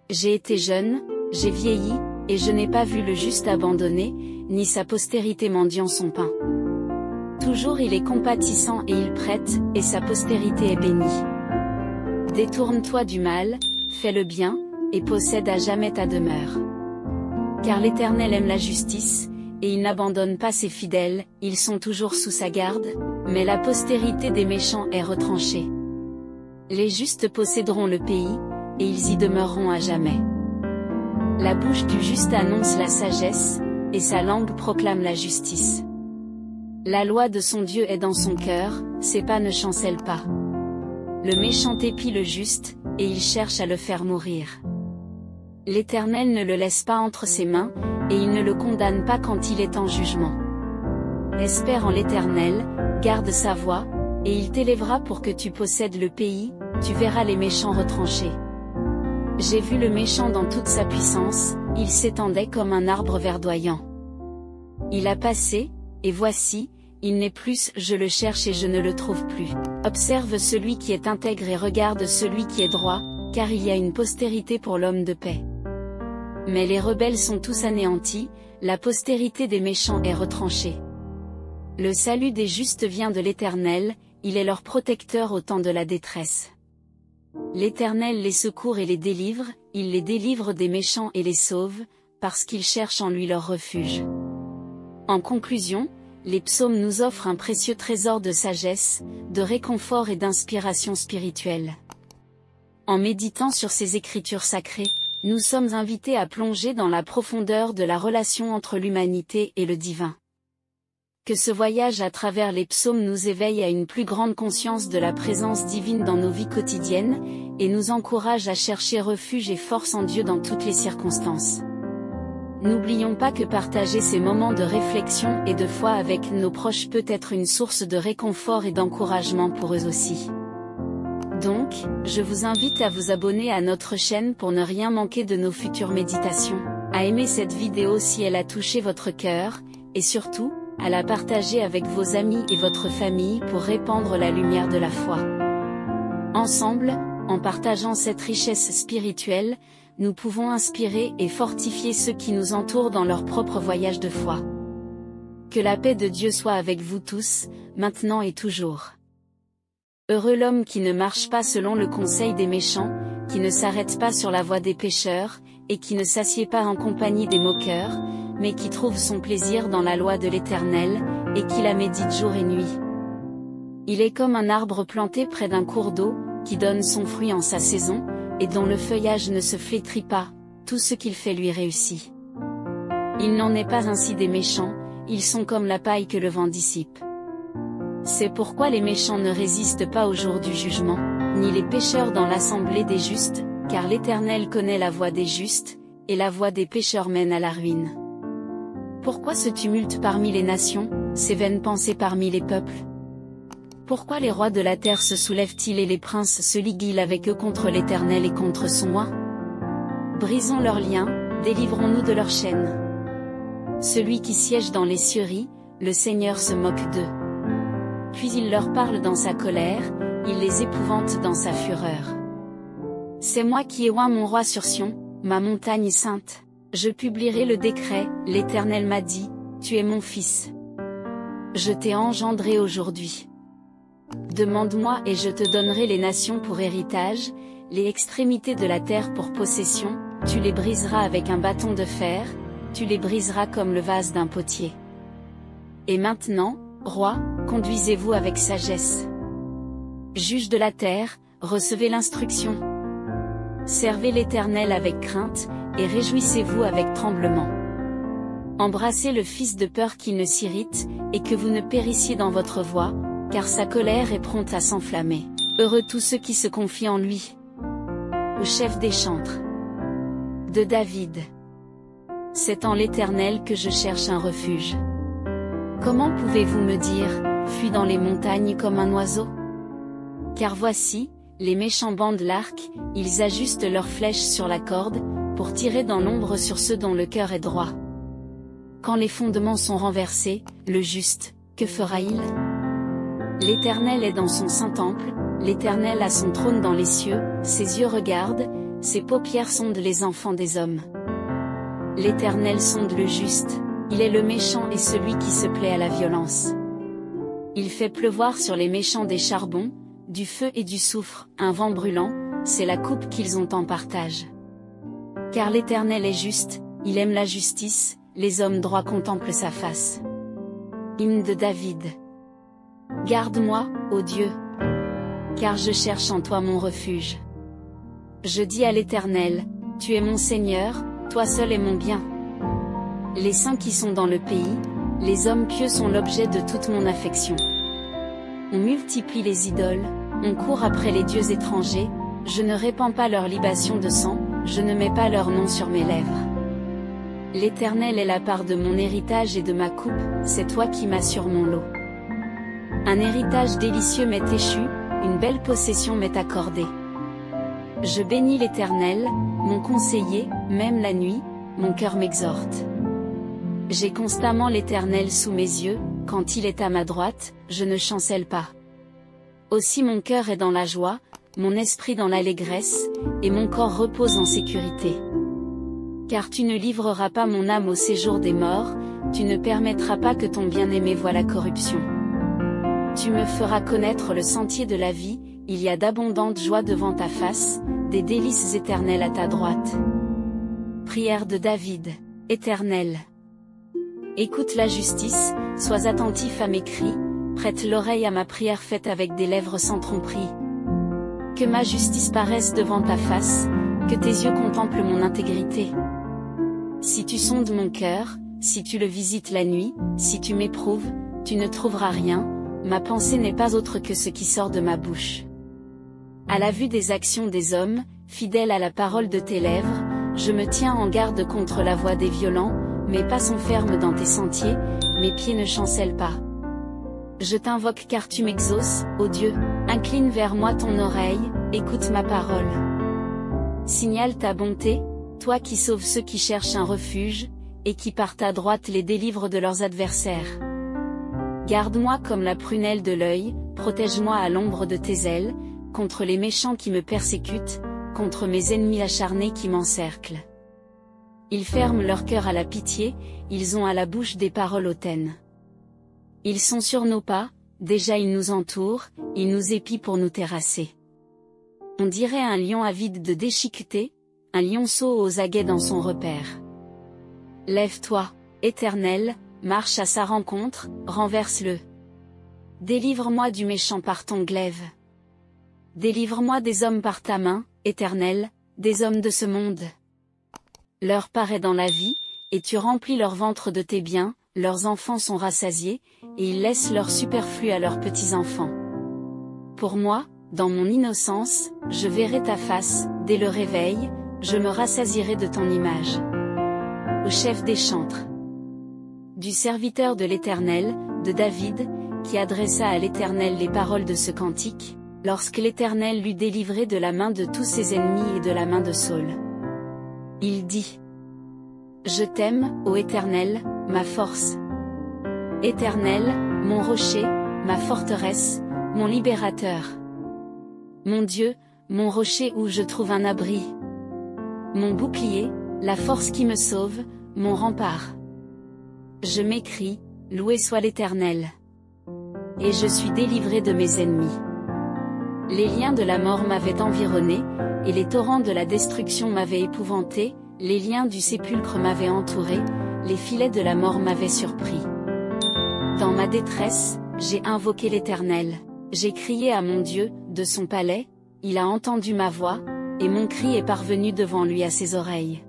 J'ai été jeune, j'ai vieilli, et je n'ai pas vu le juste abandonné, ni sa postérité mendiant son pain. Toujours il est compatissant et il prête, et sa postérité est bénie. Détourne-toi du mal, fais le bien, et possède à jamais ta demeure. Car l'Éternel aime la justice, et il n'abandonne pas ses fidèles, ils sont toujours sous sa garde, mais la postérité des méchants est retranchée. Les justes posséderont le pays, et ils y demeureront à jamais. La bouche du juste annonce la sagesse, et sa langue proclame la justice. La loi de son Dieu est dans son cœur, ses pas ne chancellent pas. Le méchant épie le juste, et il cherche à le faire mourir. L'Éternel ne le laisse pas entre ses mains, et il ne le condamne pas quand il est en jugement. Espère en l'Éternel, garde sa voie, et il t'élèvera pour que tu possèdes le pays, tu verras les méchants retranchés. J'ai vu le méchant dans toute sa puissance, il s'étendait comme un arbre verdoyant. Il a passé, et voici, il n'est plus, je le cherche et je ne le trouve plus. Observe celui qui est intègre et regarde celui qui est droit, car il y a une postérité pour l'homme de paix. Mais les rebelles sont tous anéantis, la postérité des méchants est retranchée. Le salut des justes vient de l'Éternel, il est leur protecteur au temps de la détresse. L'Éternel les secourt et les délivre, il les délivre des méchants et les sauve, parce qu'ils cherchent en lui leur refuge. En conclusion, les psaumes nous offrent un précieux trésor de sagesse, de réconfort et d'inspiration spirituelle. En méditant sur ces écritures sacrées, nous sommes invités à plonger dans la profondeur de la relation entre l'humanité et le divin. Que ce voyage à travers les psaumes nous éveille à une plus grande conscience de la présence divine dans nos vies quotidiennes, et nous encourage à chercher refuge et force en Dieu dans toutes les circonstances. N'oublions pas que partager ces moments de réflexion et de foi avec nos proches peut être une source de réconfort et d'encouragement pour eux aussi. Donc, je vous invite à vous abonner à notre chaîne pour ne rien manquer de nos futures méditations, à aimer cette vidéo si elle a touché votre cœur, et surtout, à la partager avec vos amis et votre famille pour répandre la lumière de la foi. Ensemble, en partageant cette richesse spirituelle, nous pouvons inspirer et fortifier ceux qui nous entourent dans leur propre voyage de foi. Que la paix de Dieu soit avec vous tous, maintenant et toujours. Heureux l'homme qui ne marche pas selon le conseil des méchants, qui ne s'arrête pas sur la voie des pécheurs, et qui ne s'assied pas en compagnie des moqueurs, mais qui trouve son plaisir dans la loi de l'Éternel, et qui la médite jour et nuit. Il est comme un arbre planté près d'un cours d'eau, qui donne son fruit en sa saison, et dont le feuillage ne se flétrit pas, tout ce qu'il fait lui réussit. Il n'en est pas ainsi des méchants, ils sont comme la paille que le vent dissipe. C'est pourquoi les méchants ne résistent pas au jour du jugement, ni les pécheurs dans l'assemblée des justes, car l'Éternel connaît la voie des justes, et la voie des pécheurs mène à la ruine. Pourquoi ce tumulte parmi les nations, ces vaines pensées parmi les peuples? Pourquoi les rois de la terre se soulèvent-ils et les princes se liguent avec eux contre l'Éternel et contre son oint? Brisons leurs liens, délivrons-nous de leurs chaînes. Celui qui siège dans les cieux rit, le Seigneur se moque d'eux. Puis il leur parle dans sa colère, il les épouvante dans sa fureur. C'est moi qui ai oint mon roi sur Sion, ma montagne sainte. Je publierai le décret, l'Éternel m'a dit, tu es mon fils. Je t'ai engendré aujourd'hui. Demande-moi et je te donnerai les nations pour héritage, les extrémités de la terre pour possession, tu les briseras avec un bâton de fer, tu les briseras comme le vase d'un potier. Et maintenant, roi, conduisez-vous avec sagesse. Juge de la terre, recevez l'instruction. Servez l'Éternel avec crainte, et réjouissez-vous avec tremblement. Embrassez le Fils de peur qu'il ne s'irrite, et que vous ne périssiez dans votre voie, car sa colère est prompte à s'enflammer. Heureux tous ceux qui se confient en lui. Au chef des chantres. De David. C'est en l'Éternel que je cherche un refuge. Comment pouvez-vous me dire, fuis dans les montagnes comme un oiseau? Car voici, les méchants bandent l'arc, ils ajustent leurs flèches sur la corde, pour tirer dans l'ombre sur ceux dont le cœur est droit. Quand les fondements sont renversés, le juste, que fera-il? L'Éternel est dans son saint temple, l'Éternel a son trône dans les cieux, ses yeux regardent, ses paupières sondent les enfants des hommes. L'Éternel sonde le juste, il est le méchant et celui qui se plaît à la violence. Il fait pleuvoir sur les méchants des charbons, du feu et du soufre, un vent brûlant, c'est la coupe qu'ils ont en partage. Car l'Éternel est juste, il aime la justice, les hommes droits contemplent sa face. Hymne de David. Garde-moi, ô Dieu, car je cherche en toi mon refuge. Je dis à l'Éternel, tu es mon Seigneur, toi seul est mon bien. Les saints qui sont dans le pays, les hommes pieux sont l'objet de toute mon affection. On multiplie les idoles, on court après les dieux étrangers, je ne répands pas leur libation de sang, je ne mets pas leur nom sur mes lèvres. L'Éternel est la part de mon héritage et de ma coupe, c'est toi qui m'assures mon lot. Un héritage délicieux m'est échu, une belle possession m'est accordée. Je bénis l'Éternel, mon conseiller, même la nuit, mon cœur m'exhorte. J'ai constamment l'Éternel sous mes yeux, quand il est à ma droite, je ne chancelle pas. Aussi mon cœur est dans la joie, mon esprit dans l'allégresse, et mon corps repose en sécurité. Car tu ne livreras pas mon âme au séjour des morts, tu ne permettras pas que ton bien-aimé voie la corruption. Tu me feras connaître le sentier de la vie, il y a d'abondantes joies devant ta face, des délices éternelles à ta droite. Prière de David. Éternel. Écoute la justice, sois attentif à mes cris, prête l'oreille à ma prière faite avec des lèvres sans tromperie. Que ma justice paraisse devant ta face, que tes yeux contemplent mon intégrité. Si tu sondes mon cœur, si tu le visites la nuit, si tu m'éprouves, tu ne trouveras rien, ma pensée n'est pas autre que ce qui sort de ma bouche. À la vue des actions des hommes, fidèle à la parole de tes lèvres, je me tiens en garde contre la voix des violents, mes pas sont fermes dans tes sentiers, mes pieds ne chancellent pas. Je t'invoque car tu m'exauces, ô Dieu, incline vers moi ton oreille, écoute ma parole. Signale ta bonté, toi qui sauves ceux qui cherchent un refuge, et qui par ta droite les délivres de leurs adversaires. Garde-moi comme la prunelle de l'œil, protège-moi à l'ombre de tes ailes, contre les méchants qui me persécutent, contre mes ennemis acharnés qui m'encerclent. Ils ferment leur cœur à la pitié, ils ont à la bouche des paroles hautaines. Ils sont sur nos pas, déjà ils nous entourent, ils nous épient pour nous terrasser. On dirait un lion avide de déchiqueté, un lionceau aux aguets dans son repère. Lève-toi, Éternel, marche à sa rencontre, renverse-le. Délivre-moi du méchant par ton glaive. Délivre-moi des hommes par ta main, Éternel, des hommes de ce monde. Leur part est dans la vie, et tu remplis leur ventre de tes biens, leurs enfants sont rassasiés, et ils laissent leur superflu à leurs petits-enfants. Pour moi, dans mon innocence, je verrai ta face, dès le réveil, je me rassasierai de ton image. Au chef des chantres. Du serviteur de l'Éternel, de David, qui adressa à l'Éternel les paroles de ce cantique, lorsque l'Éternel l'eut délivré de la main de tous ses ennemis et de la main de Saül. Il dit: Je t'aime, ô Éternel, ma force. Éternel, mon rocher, ma forteresse, mon libérateur. Mon Dieu, mon rocher où je trouve un abri. Mon bouclier, la force qui me sauve, mon rempart. Je m'écrie, loué soit l'Éternel. Et je suis délivré de mes ennemis. Les liens de la mort m'avaient environné, et les torrents de la destruction m'avaient épouvanté, les liens du sépulcre m'avaient entouré, les filets de la mort m'avaient surpris. Dans ma détresse, j'ai invoqué l'Éternel. J'ai crié à mon Dieu, de son palais, il a entendu ma voix, et mon cri est parvenu devant lui à ses oreilles.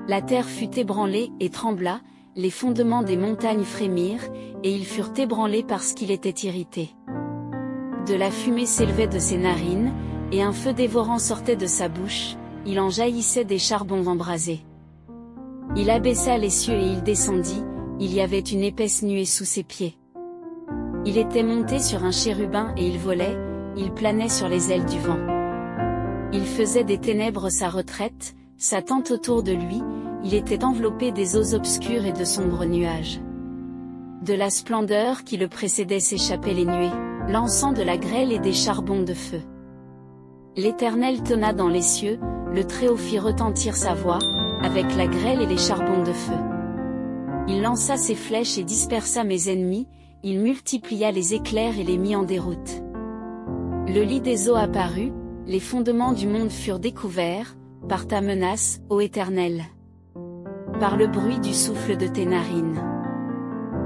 La terre fut ébranlée et trembla, les fondements des montagnes frémirent, et ils furent ébranlés parce qu'il était irrité. De la fumée s'élevait de ses narines, et un feu dévorant sortait de sa bouche, il en jaillissait des charbons embrasés. Il abaissa les cieux et il descendit, il y avait une épaisse nuée sous ses pieds. Il était monté sur un chérubin et il volait, il planait sur les ailes du vent. Il faisait des ténèbres sa retraite, sa tente autour de lui, il était enveloppé des eaux obscures et de sombres nuages. De la splendeur qui le précédait s'échappaient les nuées, l'encens de la grêle et des charbons de feu. L'Éternel tonna dans les cieux, le Très-Haut fit retentir sa voix, avec la grêle et les charbons de feu. Il lança ses flèches et dispersa mes ennemis, il multiplia les éclairs et les mit en déroute. Le lit des eaux apparut, les fondements du monde furent découverts, par ta menace, ô Éternel. Par le bruit du souffle de tes narines.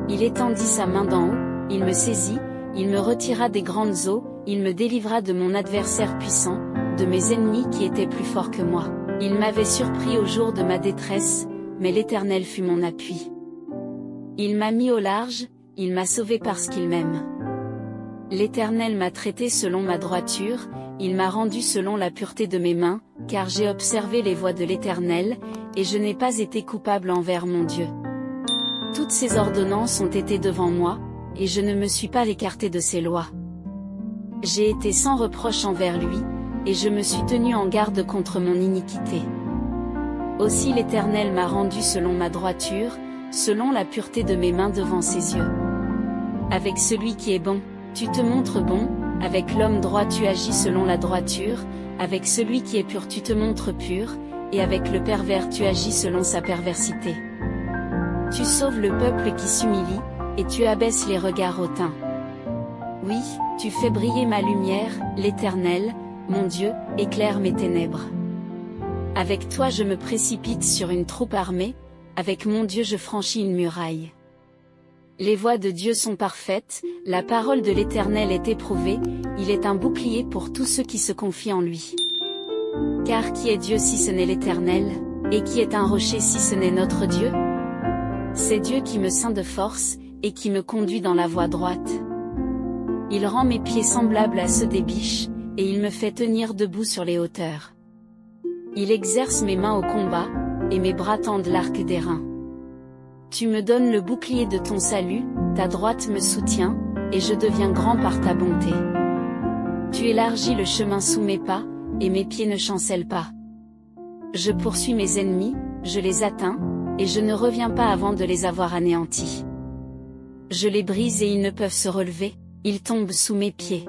Il étendit sa main d'en haut, il me saisit, il me retira des grandes eaux, il me délivra de mon adversaire puissant, de mes ennemis qui étaient plus forts que moi. Il m'avait surpris au jour de ma détresse, mais l'Éternel fut mon appui. Il m'a mis au large, il m'a sauvé parce qu'il m'aime. L'Éternel m'a traité selon ma droiture, il m'a rendu selon la pureté de mes mains, car j'ai observé les voies de l'Éternel, et je n'ai pas été coupable envers mon Dieu. Toutes ses ordonnances ont été devant moi, et je ne me suis pas écarté de ses lois. J'ai été sans reproche envers lui, et je me suis tenu en garde contre mon iniquité. Aussi l'Éternel m'a rendu selon ma droiture, selon la pureté de mes mains devant ses yeux. Avec celui qui est bon, tu te montres bon, avec l'homme droit tu agis selon la droiture, avec celui qui est pur tu te montres pur, et avec le pervers tu agis selon sa perversité. Tu sauves le peuple qui s'humilie, et tu abaisses les regards hautains. Oui, tu fais briller ma lumière, l'Éternel, mon Dieu, éclaire mes ténèbres. Avec toi je me précipite sur une troupe armée, avec mon Dieu je franchis une muraille. Les voies de Dieu sont parfaites, la parole de l'Éternel est éprouvée, il est un bouclier pour tous ceux qui se confient en lui. Car qui est Dieu si ce n'est l'Éternel, et qui est un rocher si ce n'est notre Dieu? C'est Dieu qui me ceint de force, et qui me conduit dans la voie droite. Il rend mes pieds semblables à ceux des biches, et il me fait tenir debout sur les hauteurs. Il exerce mes mains au combat, et mes bras tendent l'arc d'airain. Tu me donnes le bouclier de ton salut, ta droite me soutient, et je deviens grand par ta bonté. Tu élargis le chemin sous mes pas, et mes pieds ne chancellent pas. Je poursuis mes ennemis, je les atteins, et je ne reviens pas avant de les avoir anéantis. Je les brise et ils ne peuvent se relever, ils tombent sous mes pieds.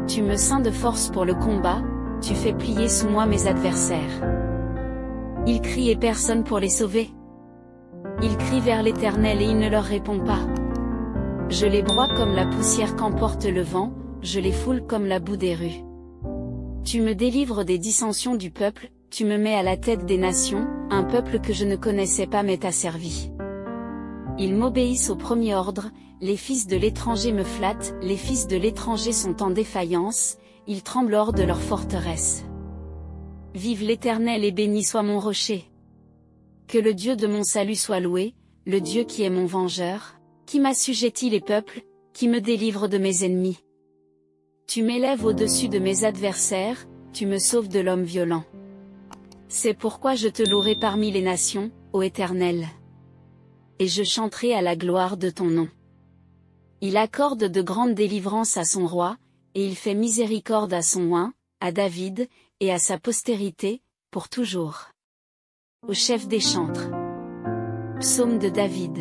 Tu me ceins de force pour le combat, tu fais plier sous moi mes adversaires. Ils crient et personne pour les sauver. Ils crient vers l'Éternel et il ne leur répond pas. Je les broie comme la poussière qu'emporte le vent, je les foule comme la boue des rues. Tu me délivres des dissensions du peuple, tu me mets à la tête des nations, un peuple que je ne connaissais pas m'est asservi. Ils m'obéissent au premier ordre, les fils de l'étranger me flattent, les fils de l'étranger sont en défaillance, ils tremblent hors de leur forteresse. Vive l'Éternel et béni soit mon rocher. Que le Dieu de mon salut soit loué, le Dieu qui est mon vengeur, qui m'assujettit les peuples, qui me délivre de mes ennemis. Tu m'élèves au-dessus de mes adversaires, tu me sauves de l'homme violent. C'est pourquoi je te louerai parmi les nations, ô Éternel. Et je chanterai à la gloire de ton nom. Il accorde de grandes délivrances à son roi, et il fait miséricorde à son oint, à David, et à sa postérité, pour toujours. Au chef des chantres. Psaume de David.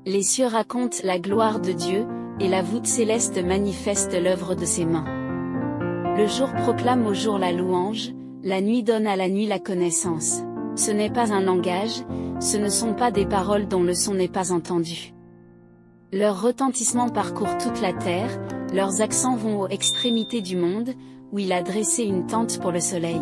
Les cieux racontent la gloire de Dieu, et la voûte céleste manifeste l'œuvre de ses mains. Le jour proclame au jour la louange, la nuit donne à la nuit la connaissance. Ce n'est pas un langage, ce ne sont pas des paroles dont le son n'est pas entendu. Leur retentissement parcourt toute la terre, leurs accents vont aux extrémités du monde, où il a dressé une tente pour le soleil.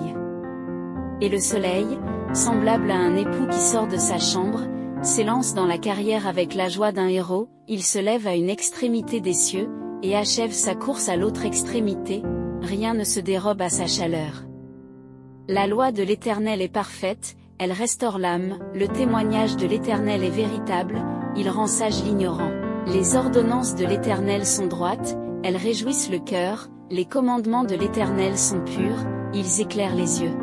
Et le soleil, semblable à un époux qui sort de sa chambre, s'élance dans la carrière avec la joie d'un héros, il se lève à une extrémité des cieux, et achève sa course à l'autre extrémité, rien ne se dérobe à sa chaleur. La loi de l'Éternel est parfaite, elle restaure l'âme, le témoignage de l'Éternel est véritable, il rend sage l'ignorant. Les ordonnances de l'Éternel sont droites, elles réjouissent le cœur, les commandements de l'Éternel sont purs, ils éclairent les yeux.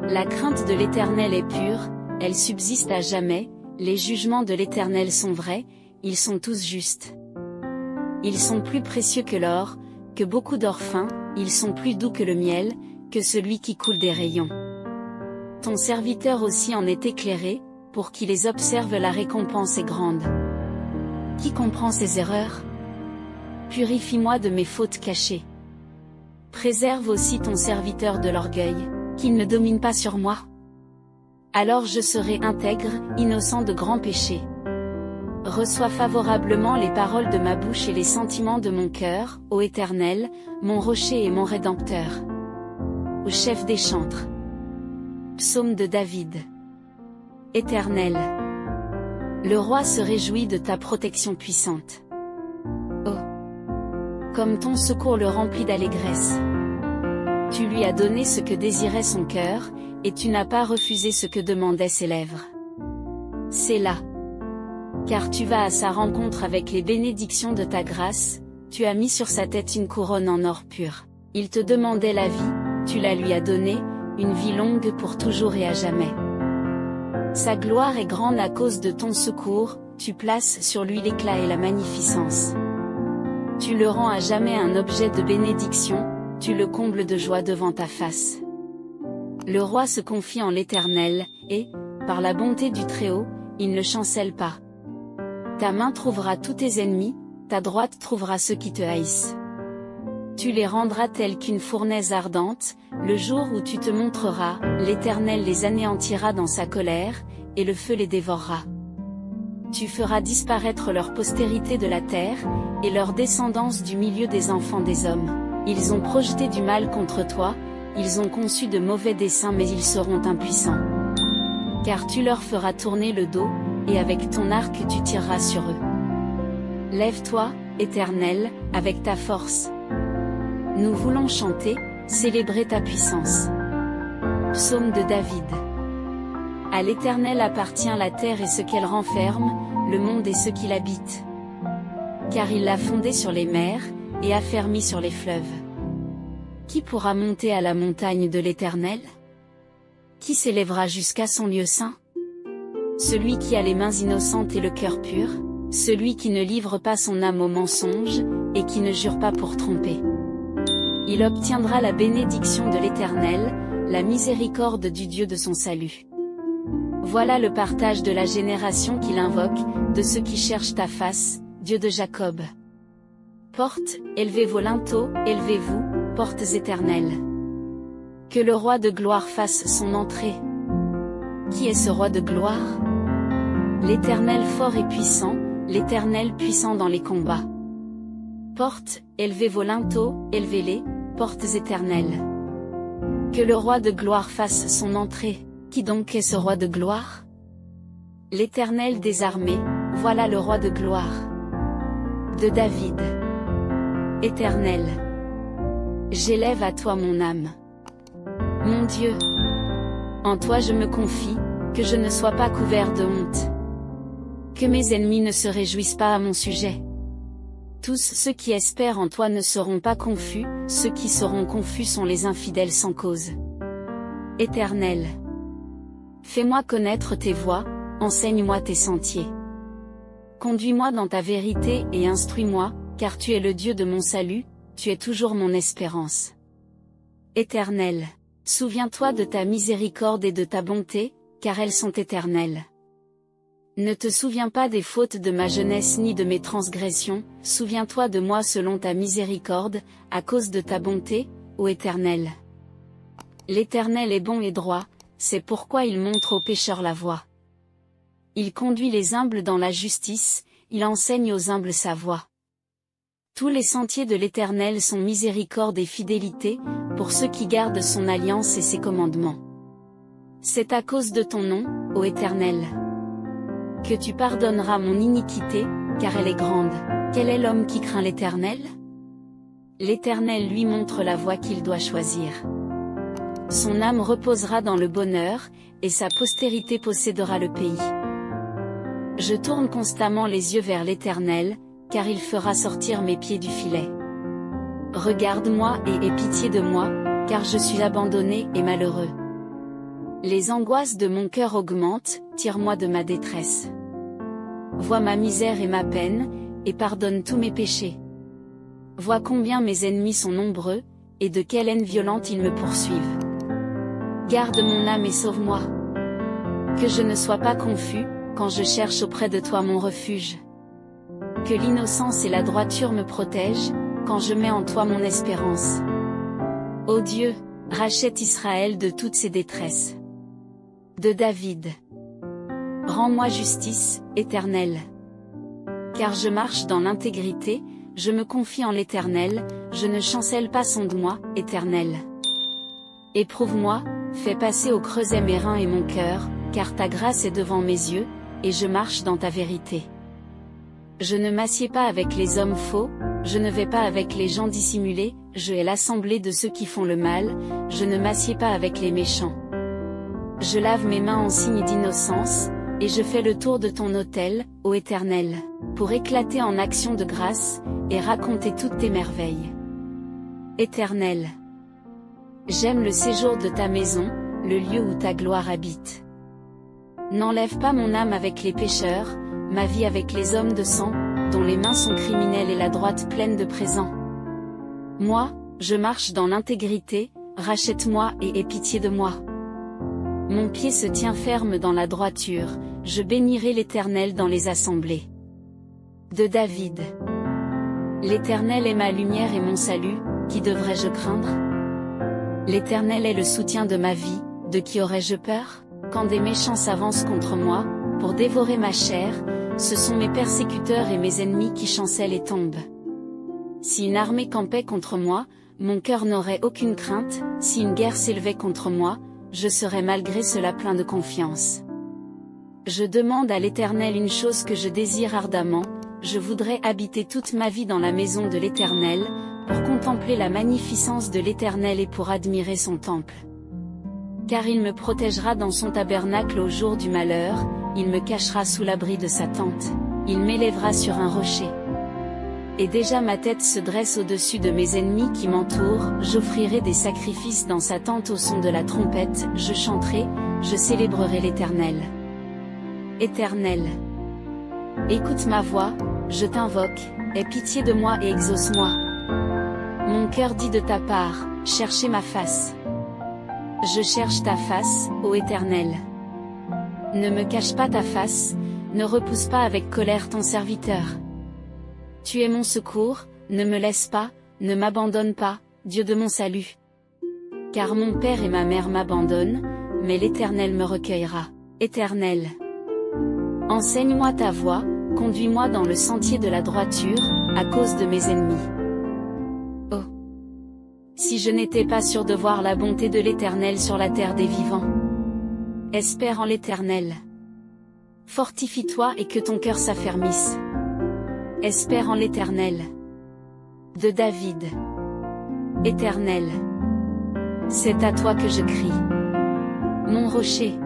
La crainte de l'Éternel est pure, elle subsiste à jamais, les jugements de l'Éternel sont vrais, ils sont tous justes. Ils sont plus précieux que l'or, que beaucoup d'or fin, ils sont plus doux que le miel, que celui qui coule des rayons. Ton serviteur aussi en est éclairé, pour qui les observe la récompense est grande. Qui comprend ses erreurs? Purifie-moi de mes fautes cachées. Préserve aussi ton serviteur de l'orgueil, qu'il ne domine pas sur moi. Alors je serai intègre, innocent de grands péchés. Reçois favorablement les paroles de ma bouche et les sentiments de mon cœur, ô Éternel, mon rocher et mon rédempteur. Au chef des chantres. Psaume de David. Éternel. Le roi se réjouit de ta protection puissante. Oh! Comme ton secours le remplit d'allégresse. Tu lui as donné ce que désirait son cœur, et tu n'as pas refusé ce que demandaient ses lèvres. C'est là. Car tu vas à sa rencontre avec les bénédictions de ta grâce, tu as mis sur sa tête une couronne en or pur. Il te demandait la vie, tu la lui as donnée, une vie longue pour toujours et à jamais. Sa gloire est grande à cause de ton secours, tu places sur lui l'éclat et la magnificence. Tu le rends à jamais un objet de bénédiction, tu le combles de joie devant ta face. Le roi se confie en l'Éternel, et, par la bonté du Très-Haut, il ne chancelle pas. Ta main trouvera tous tes ennemis, ta droite trouvera ceux qui te haïssent. Tu les rendras tels qu'une fournaise ardente, le jour où tu te montreras, l'Éternel les anéantira dans sa colère, et le feu les dévorera. Tu feras disparaître leur postérité de la terre, et leur descendance du milieu des enfants des hommes. Ils ont projeté du mal contre toi, ils ont conçu de mauvais desseins mais ils seront impuissants. Car tu leur feras tourner le dos, et avec ton arc tu tireras sur eux. Lève-toi, Éternel, avec ta force. Nous voulons chanter, célébrer ta puissance. Psaume de David. À l'Éternel appartient la terre et ce qu'elle renferme, le monde et ceux qui l'habitent. Car il l'a fondée sur les mers, et affermi sur les fleuves. Qui pourra monter à la montagne de l'Éternel? Qui s'élèvera jusqu'à son lieu saint? Celui qui a les mains innocentes et le cœur pur, celui qui ne livre pas son âme au mensonge, et qui ne jure pas pour tromper. Il obtiendra la bénédiction de l'Éternel, la miséricorde du Dieu de son salut. Voilà le partage de la génération qu'il invoque, de ceux qui cherchent ta face, Dieu de Jacob. Portes, élevez vos linteaux, élevez-vous, portes éternelles. Que le roi de gloire fasse son entrée. Qui est ce roi de gloire? L'Éternel fort et puissant, l'Éternel puissant dans les combats. Portes, élevez vos linteaux, élevez-les, portes éternelles. Que le roi de gloire fasse son entrée. Qui donc est ce roi de gloire? L'Éternel des armées, voilà le roi de gloire. De David. Éternel. J'élève à toi mon âme. Mon Dieu. En toi je me confie, que je ne sois pas couvert de honte. Que mes ennemis ne se réjouissent pas à mon sujet. Tous ceux qui espèrent en toi ne seront pas confus, ceux qui seront confus sont les infidèles sans cause. Éternel. Fais-moi connaître tes voies, enseigne-moi tes sentiers. Conduis-moi dans ta vérité et instruis-moi, car tu es le Dieu de mon salut, tu es toujours mon espérance. Éternel. Souviens-toi de ta miséricorde et de ta bonté, car elles sont éternelles. Ne te souviens pas des fautes de ma jeunesse ni de mes transgressions, souviens-toi de moi selon ta miséricorde, à cause de ta bonté, ô Éternel. L'Éternel est bon et droit, c'est pourquoi il montre aux pécheurs la voie. Il conduit les humbles dans la justice, il enseigne aux humbles sa voie. Tous les sentiers de l'Éternel sont miséricorde et fidélité, pour ceux qui gardent son alliance et ses commandements. C'est à cause de ton nom, ô Éternel, que tu pardonneras mon iniquité, car elle est grande. Quel est l'homme qui craint l'Éternel? L'Éternel lui montre la voie qu'il doit choisir. Son âme reposera dans le bonheur, et sa postérité possédera le pays. Je tourne constamment les yeux vers l'Éternel, car il fera sortir mes pieds du filet. Regarde-moi et aie pitié de moi, car je suis abandonné et malheureux. Les angoisses de mon cœur augmentent, tire-moi de ma détresse. Vois ma misère et ma peine, et pardonne tous mes péchés. Vois combien mes ennemis sont nombreux, et de quelle haine violente ils me poursuivent. Garde mon âme et sauve-moi. Que je ne sois pas confus, quand je cherche auprès de toi mon refuge. Que l'innocence et la droiture me protègent, quand je mets en toi mon espérance. Ô Dieu, rachète Israël de toutes ses détresses. De David. Rends-moi justice, Éternel. Car je marche dans l'intégrité, je me confie en l'Éternel, je ne chancelle pas, sonde-moi, Éternel. Éprouve-moi, fais passer au creuset mes reins et mon cœur, car ta grâce est devant mes yeux, et je marche dans ta vérité. Je ne m'assieds pas avec les hommes faux, je ne vais pas avec les gens dissimulés, je hais l'assemblée de ceux qui font le mal, je ne m'assieds pas avec les méchants. Je lave mes mains en signe d'innocence, et je fais le tour de ton autel, ô Éternel, pour éclater en action de grâce, et raconter toutes tes merveilles. Éternel, j'aime le séjour de ta maison, le lieu où ta gloire habite. N'enlève pas mon âme avec les pécheurs, ma vie avec les hommes de sang, dont les mains sont criminelles et la droite pleine de présents. Moi, je marche dans l'intégrité, rachète-moi et aie pitié de moi. Mon pied se tient ferme dans la droiture, je bénirai l'Éternel dans les assemblées. De David. L'Éternel est ma lumière et mon salut, qui devrais-je craindre? L'Éternel est le soutien de ma vie, de qui aurais-je peur? Quand des méchants s'avancent contre moi, pour dévorer ma chair, ce sont mes persécuteurs et mes ennemis qui chancellent et tombent. Si une armée campait contre moi, mon cœur n'aurait aucune crainte, si une guerre s'élevait contre moi, je serais malgré cela plein de confiance. Je demande à l'Éternel une chose que je désire ardemment, je voudrais habiter toute ma vie dans la maison de l'Éternel, pour contempler la magnificence de l'Éternel et pour admirer son temple. Car il me protégera dans son tabernacle au jour du malheur, il me cachera sous l'abri de sa tente, il m'élèvera sur un rocher. Et déjà ma tête se dresse au-dessus de mes ennemis qui m'entourent, j'offrirai des sacrifices dans sa tente au son de la trompette, je chanterai, je célébrerai l'Éternel. Éternel, écoute ma voix, je t'invoque, aie pitié de moi et exauce-moi. Mon cœur dit de ta part, cherchez ma face. Je cherche ta face, ô Éternel. Ne me cache pas ta face, ne repousse pas avec colère ton serviteur. Tu es mon secours, ne me laisse pas, ne m'abandonne pas, Dieu de mon salut. Car mon père et ma mère m'abandonnent, mais l'Éternel me recueillera. Éternel, enseigne-moi ta voie, conduis-moi dans le sentier de la droiture, à cause de mes ennemis. Oh! Si je n'étais pas sûr de voir la bonté de l'Éternel sur la terre des vivants. Espère en l'Éternel. Fortifie-toi et que ton cœur s'affermisse. Espère en l'Éternel. De David. Éternel, c'est à toi que je crie. Mon rocher.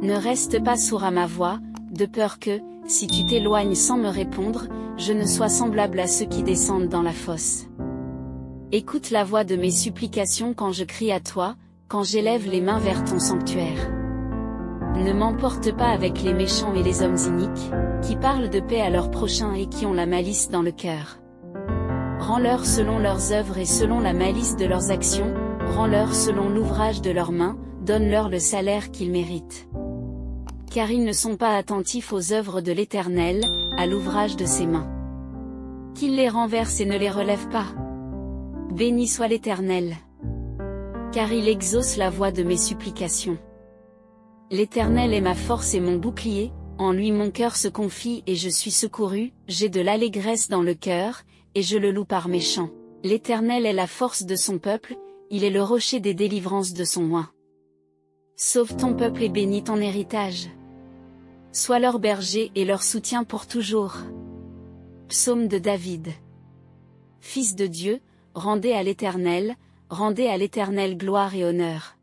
Ne reste pas sourd à ma voix, de peur que, si tu t'éloignes sans me répondre, je ne sois semblable à ceux qui descendent dans la fosse. Écoute la voix de mes supplications quand je crie à toi, quand j'élève les mains vers ton sanctuaire. Ne m'emporte pas avec les méchants et les hommes iniques, qui parlent de paix à leurs prochains et qui ont la malice dans le cœur. Rends-leur selon leurs œuvres et selon la malice de leurs actions, rends-leur selon l'ouvrage de leurs mains, donne-leur le salaire qu'ils méritent. Car ils ne sont pas attentifs aux œuvres de l'Éternel, à l'ouvrage de ses mains. Qu'il les renverse et ne les relève pas. Béni soit l'Éternel. Car il exauce la voix de mes supplications. L'Éternel est ma force et mon bouclier, en lui mon cœur se confie et je suis secouru, j'ai de l'allégresse dans le cœur, et je le loue par mes chants. L'Éternel est la force de son peuple, il est le rocher des délivrances de son oint. Sauve ton peuple et bénis ton héritage. Sois leur berger et leur soutien pour toujours. Psaume de David. Fils de Dieu, rendez à l'Éternel gloire et honneur.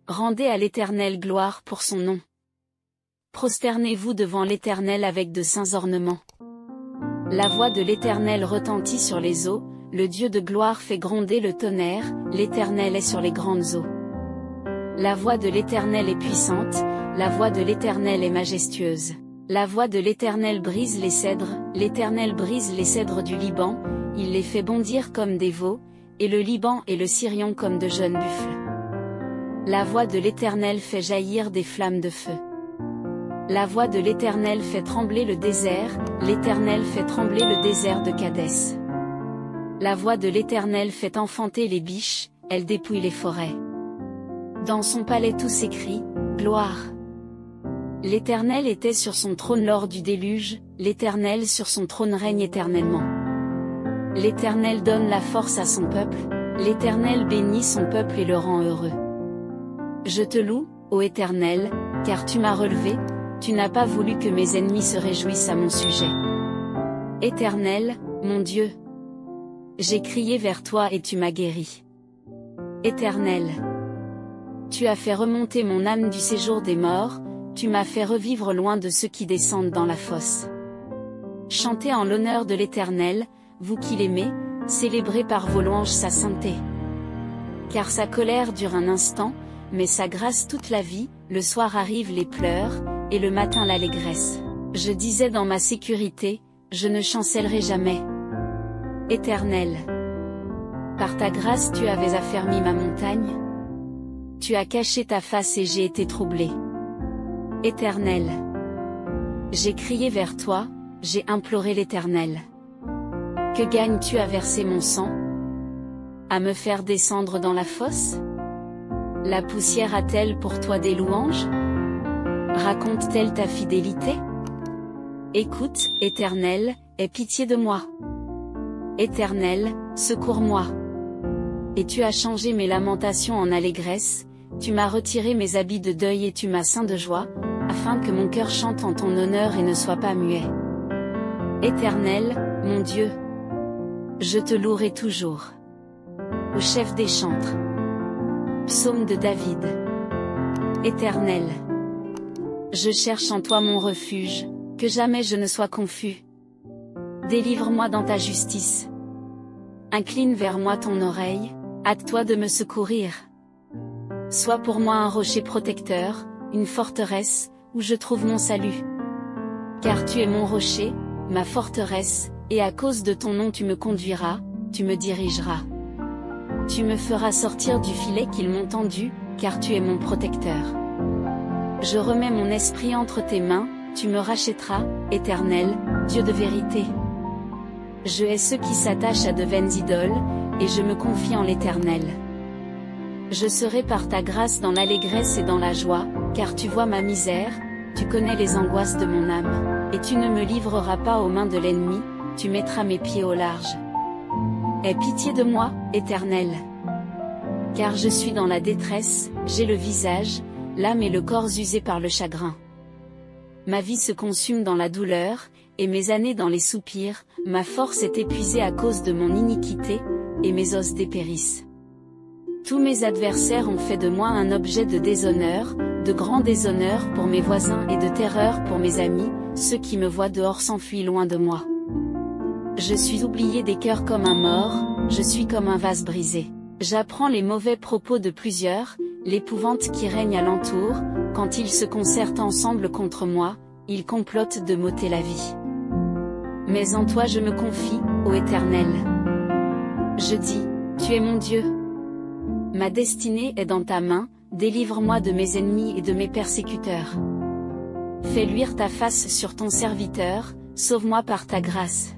Rendez à l'Éternel gloire pour son nom. Prosternez-vous devant l'Éternel avec de saints ornements. La voix de l'Éternel retentit sur les eaux, le Dieu de gloire fait gronder le tonnerre, l'Éternel est sur les grandes eaux. La voix de l'Éternel est puissante, la voix de l'Éternel est majestueuse. La voix de l'Éternel brise les cèdres, l'Éternel brise les cèdres du Liban, il les fait bondir comme des veaux, et le Liban et le Sirion comme de jeunes buffles. La voix de l'Éternel fait jaillir des flammes de feu. La voix de l'Éternel fait trembler le désert, l'Éternel fait trembler le désert de Kadès. La voix de l'Éternel fait enfanter les biches, elle dépouille les forêts. Dans son palais tout s'écrie, gloire. L'Éternel était sur son trône lors du déluge, l'Éternel sur son trône règne éternellement. L'Éternel donne la force à son peuple, l'Éternel bénit son peuple et le rend heureux. Je te loue, ô Éternel, car tu m'as relevé, tu n'as pas voulu que mes ennemis se réjouissent à mon sujet. Éternel, mon Dieu, j'ai crié vers toi et tu m'as guéri. Éternel, tu as fait remonter mon âme du séjour des morts, tu m'as fait revivre loin de ceux qui descendent dans la fosse. Chantez en l'honneur de l'Éternel, vous qui l'aimez, célébrez par vos louanges sa sainteté. Car sa colère dure un instant, mais sa grâce toute la vie, le soir arrivent les pleurs, et le matin l'allégresse. Je disais dans ma sécurité, je ne chancellerai jamais. Éternel, par ta grâce tu avais affermi ma montagne. Tu as caché ta face et j'ai été troublé. Éternel, j'ai crié vers toi, j'ai imploré l'Éternel. Que gagnes-tu à verser mon sang? À me faire descendre dans la fosse? La poussière a-t-elle pour toi des louanges? Raconte-t-elle ta fidélité? Écoute, Éternel, aie pitié de moi. Éternel, secours-moi. Et tu as changé mes lamentations en allégresse, tu m'as retiré mes habits de deuil et tu m'as ceint de joie, afin que mon cœur chante en ton honneur et ne soit pas muet. Éternel, mon Dieu, je te louerai toujours. Au chef des chantres. Psaume de David. Éternel, je cherche en toi mon refuge, que jamais je ne sois confus. Délivre-moi dans ta justice. Incline vers moi ton oreille, hâte-toi de me secourir. Sois pour moi un rocher protecteur, une forteresse, où je trouve mon salut. Car tu es mon rocher, ma forteresse, et à cause de ton nom tu me conduiras, tu me dirigeras. Tu me feras sortir du filet qu'ils m'ont tendu, car tu es mon protecteur. Je remets mon esprit entre tes mains, tu me rachèteras, Éternel, Dieu de vérité. Je hais ceux qui s'attachent à de vaines idoles, et je me confie en l'Éternel. Je serai par ta grâce dans l'allégresse et dans la joie, car tu vois ma misère, tu connais les angoisses de mon âme, et tu ne me livreras pas aux mains de l'ennemi, tu mettras mes pieds au large. Aie pitié de moi, Éternel. Car je suis dans la détresse, j'ai le visage, l'âme et le corps usés par le chagrin. Ma vie se consume dans la douleur, et mes années dans les soupirs, ma force est épuisée à cause de mon iniquité, et mes os dépérissent. Tous mes adversaires ont fait de moi un objet de déshonneur, de grand déshonneur pour mes voisins et de terreur pour mes amis, ceux qui me voient dehors s'enfuient loin de moi. Je suis oublié des cœurs comme un mort, je suis comme un vase brisé. J'apprends les mauvais propos de plusieurs, l'épouvante qui règne alentour, quand ils se concertent ensemble contre moi, ils complotent de m'ôter la vie. Mais en toi je me confie, ô Éternel. Je dis, tu es mon Dieu. Ma destinée est dans ta main, délivre-moi de mes ennemis et de mes persécuteurs. Fais luire ta face sur ton serviteur, sauve-moi par ta grâce.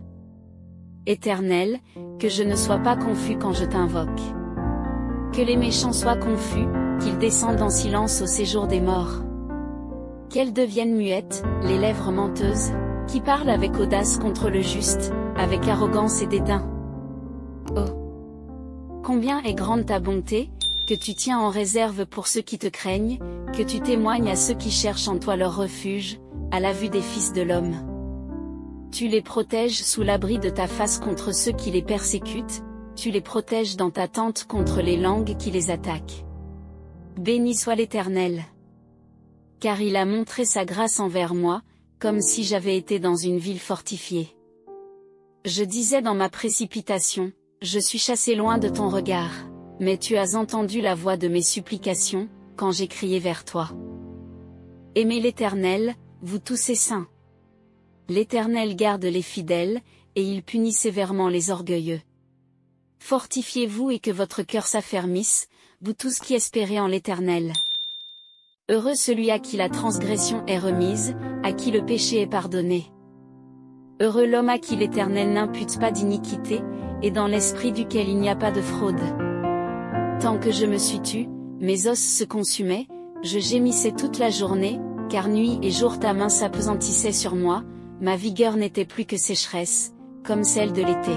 Éternel, que je ne sois pas confus quand je t'invoque. Que les méchants soient confus, qu'ils descendent en silence au séjour des morts. Qu'elles deviennent muettes, les lèvres menteuses, qui parlent avec audace contre le juste, avec arrogance et dédain. Oh! Combien est grande ta bonté, que tu tiens en réserve pour ceux qui te craignent, que tu témoignes à ceux qui cherchent en toi leur refuge, à la vue des fils de l'homme. Tu les protèges sous l'abri de ta face contre ceux qui les persécutent, tu les protèges dans ta tente contre les langues qui les attaquent. Béni soit l'Éternel. Car il a montré sa grâce envers moi, comme si j'avais été dans une ville fortifiée. Je disais dans ma précipitation, je suis chassé loin de ton regard, mais tu as entendu la voix de mes supplications, quand j'ai crié vers toi. Aimez l'Éternel, vous tous ses saints. L'Éternel garde les fidèles, et il punit sévèrement les orgueilleux. Fortifiez-vous et que votre cœur s'affermisse, vous tous qui espérez en l'Éternel. Heureux celui à qui la transgression est remise, à qui le péché est pardonné. Heureux l'homme à qui l'Éternel n'impute pas d'iniquité, et dans l'esprit duquel il n'y a pas de fraude. Tant que je me suis tue, mes os se consumaient, je gémissais toute la journée, car nuit et jour ta main s'appesantissait sur moi, ma vigueur n'était plus que sécheresse, comme celle de l'été.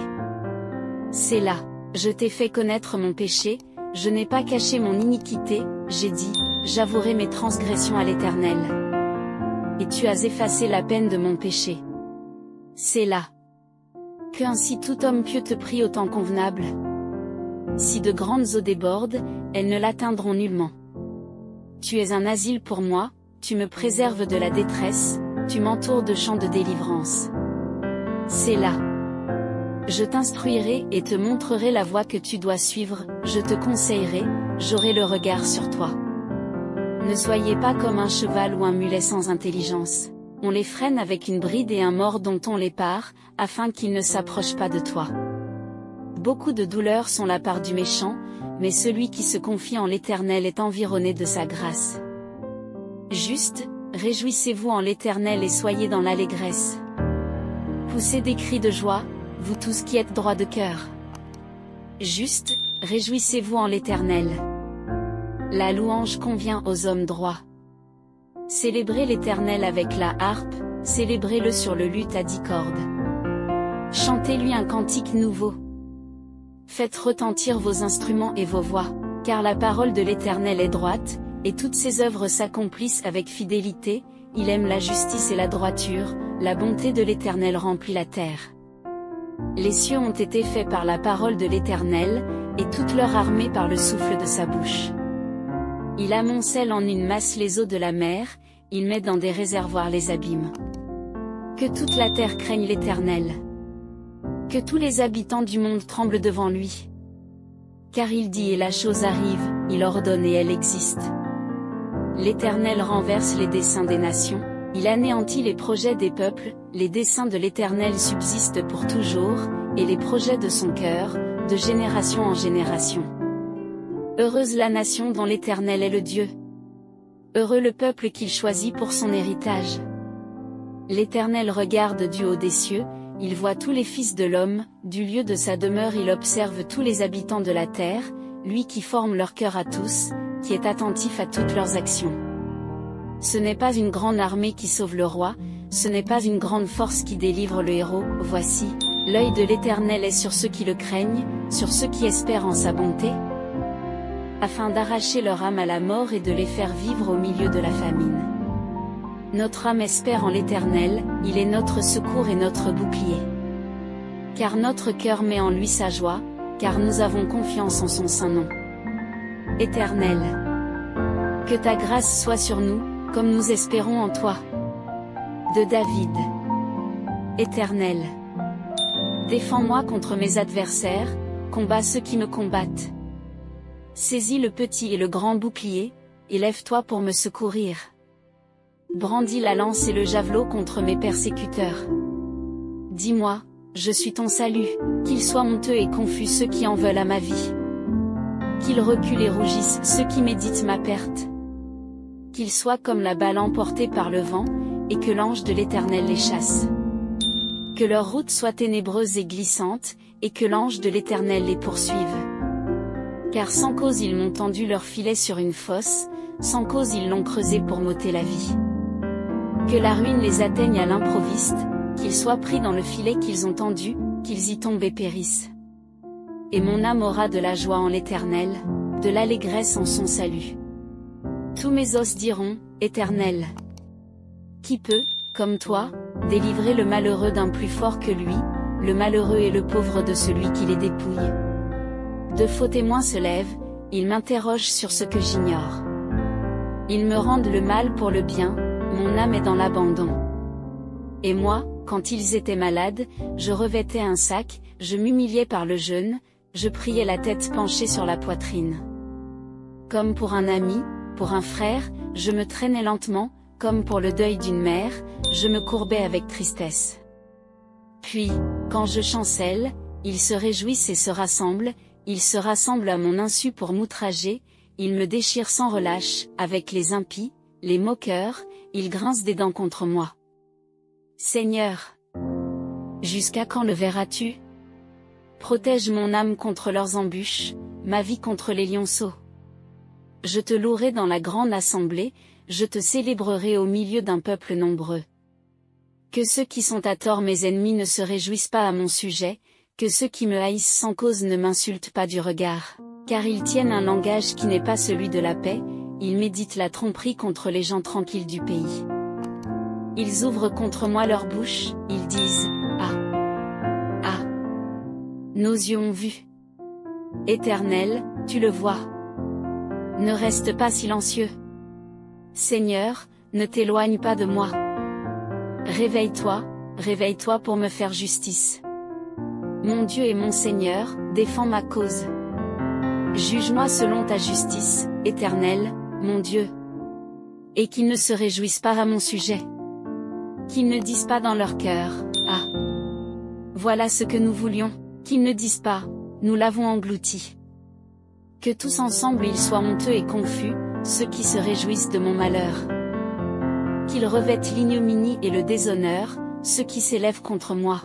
Sélah, je t'ai fait connaître mon péché, je n'ai pas caché mon iniquité, j'ai dit, j'avouerai mes transgressions à l'Éternel. Et tu as effacé la peine de mon péché. Sélah. Que ainsi tout homme pieux te prie au temps convenable. Si de grandes eaux débordent, elles ne l'atteindront nullement. Tu es un asile pour moi, tu me préserves de la détresse, tu m'entoures de champs de délivrance. Sélah. Je t'instruirai et te montrerai la voie que tu dois suivre, je te conseillerai, j'aurai le regard sur toi. Ne soyez pas comme un cheval ou un mulet sans intelligence. On les freine avec une bride et un mors dont on les pare, afin qu'ils ne s'approchent pas de toi. Beaucoup de douleurs sont la part du méchant, mais celui qui se confie en l'Éternel est environné de sa grâce. Juste, réjouissez-vous en l'Éternel et soyez dans l'allégresse. Poussez des cris de joie, vous tous qui êtes droits de cœur. Juste, réjouissez-vous en l'Éternel. La louange convient aux hommes droits. Célébrez l'Éternel avec la harpe, célébrez-le sur le luth à 10 cordes. Chantez-lui un cantique nouveau. Faites retentir vos instruments et vos voix, car la parole de l'Éternel est droite, et toutes ses œuvres s'accomplissent avec fidélité, il aime la justice et la droiture, la bonté de l'Éternel remplit la terre. Les cieux ont été faits par la parole de l'Éternel, et toute leur armée par le souffle de sa bouche. Il amoncelle en une masse les eaux de la mer, il met dans des réservoirs les abîmes. Que toute la terre craigne l'Éternel. Que tous les habitants du monde tremblent devant lui. Car il dit et la chose arrive, il ordonne et elle existe. L'Éternel renverse les desseins des nations, il anéantit les projets des peuples, les desseins de l'Éternel subsistent pour toujours, et les projets de son cœur, de génération en génération. Heureuse la nation dont l'Éternel est le Dieu. Heureux le peuple qu'il choisit pour son héritage. L'Éternel regarde du haut des cieux, il voit tous les fils de l'homme, du lieu de sa demeure il observe tous les habitants de la terre, lui qui forme leur cœur à tous, qui est attentif à toutes leurs actions. Ce n'est pas une grande armée qui sauve le roi, ce n'est pas une grande force qui délivre le héros, voici, l'œil de l'Éternel est sur ceux qui le craignent, sur ceux qui espèrent en sa bonté, afin d'arracher leur âme à la mort et de les faire vivre au milieu de la famine. Notre âme espère en l'Éternel, il est notre secours et notre bouclier. Car notre cœur met en lui sa joie, car nous avons confiance en son saint nom. Éternel, que ta grâce soit sur nous, comme nous espérons en toi. De David. Éternel, défends-moi contre mes adversaires, combats ceux qui me combattent. Saisis le petit et le grand bouclier, élève-toi pour me secourir. Brandis la lance et le javelot contre mes persécuteurs. Dis-moi, je suis ton salut, qu'ils soient honteux et confus ceux qui en veulent à ma vie. Qu'ils reculent et rougissent ceux qui méditent ma perte. Qu'ils soient comme la balle emportée par le vent, et que l'ange de l'Éternel les chasse. Que leur route soit ténébreuse et glissante, et que l'ange de l'Éternel les poursuive. Car sans cause ils m'ont tendu leur filet sur une fosse, sans cause ils l'ont creusé pour m'ôter la vie. Que la ruine les atteigne à l'improviste, qu'ils soient pris dans le filet qu'ils ont tendu, qu'ils y tombent et périssent. Et mon âme aura de la joie en l'Éternel, de l'allégresse en son salut. Tous mes os diront, Éternel. Qui peut, comme toi, délivrer le malheureux d'un plus fort que lui, le malheureux et le pauvre de celui qui les dépouille? De faux témoins se lèvent, ils m'interrogent sur ce que j'ignore. Ils me rendent le mal pour le bien, mon âme est dans l'abandon. Et moi, quand ils étaient malades, je revêtais un sac, je m'humiliais par le jeûne, je priais la tête penchée sur la poitrine. Comme pour un ami, pour un frère, je me traînais lentement, comme pour le deuil d'une mère, je me courbais avec tristesse. Puis, quand je chancelle, ils se réjouissent et se rassemblent à mon insu pour m'outrager, ils me déchirent sans relâche, avec les impies, les moqueurs, ils grincent des dents contre moi. Seigneur, jusqu'à quand le verras-tu? Protège mon âme contre leurs embûches, ma vie contre les lionceaux. Je te louerai dans la grande assemblée, je te célébrerai au milieu d'un peuple nombreux. Que ceux qui sont à tort mes ennemis ne se réjouissent pas à mon sujet, que ceux qui me haïssent sans cause ne m'insultent pas du regard, car ils tiennent un langage qui n'est pas celui de la paix, ils méditent la tromperie contre les gens tranquilles du pays. Ils ouvrent contre moi leur bouche, ils disent, Ah! Ah! Nos yeux ont vu. Éternel, tu le vois. Ne reste pas silencieux. Seigneur, ne t'éloigne pas de moi. Réveille-toi, réveille-toi pour me faire justice. Mon Dieu et mon Seigneur, défends ma cause. Juge-moi selon ta justice, Éternel, mon Dieu. Et qu'ils ne se réjouissent pas à mon sujet. Qu'ils ne disent pas dans leur cœur, Ah! Voilà ce que nous voulions, qu'ils ne disent pas, nous l'avons englouti. Que tous ensemble ils soient honteux et confus, ceux qui se réjouissent de mon malheur. Qu'ils revêtent l'ignominie et le déshonneur, ceux qui s'élèvent contre moi.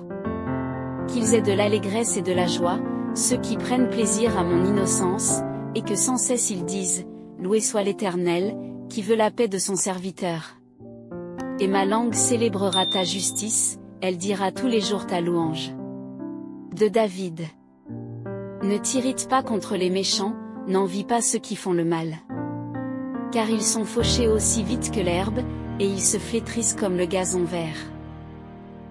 Qu'ils aient de l'allégresse et de la joie, ceux qui prennent plaisir à mon innocence, et que sans cesse ils disent, Loué soit l'Éternel, qui veut la paix de son serviteur. Et ma langue célébrera ta justice, elle dira tous les jours ta louange. De David. Ne t'irrite pas contre les méchants, n'envie pas ceux qui font le mal. Car ils sont fauchés aussi vite que l'herbe, et ils se flétrissent comme le gazon vert.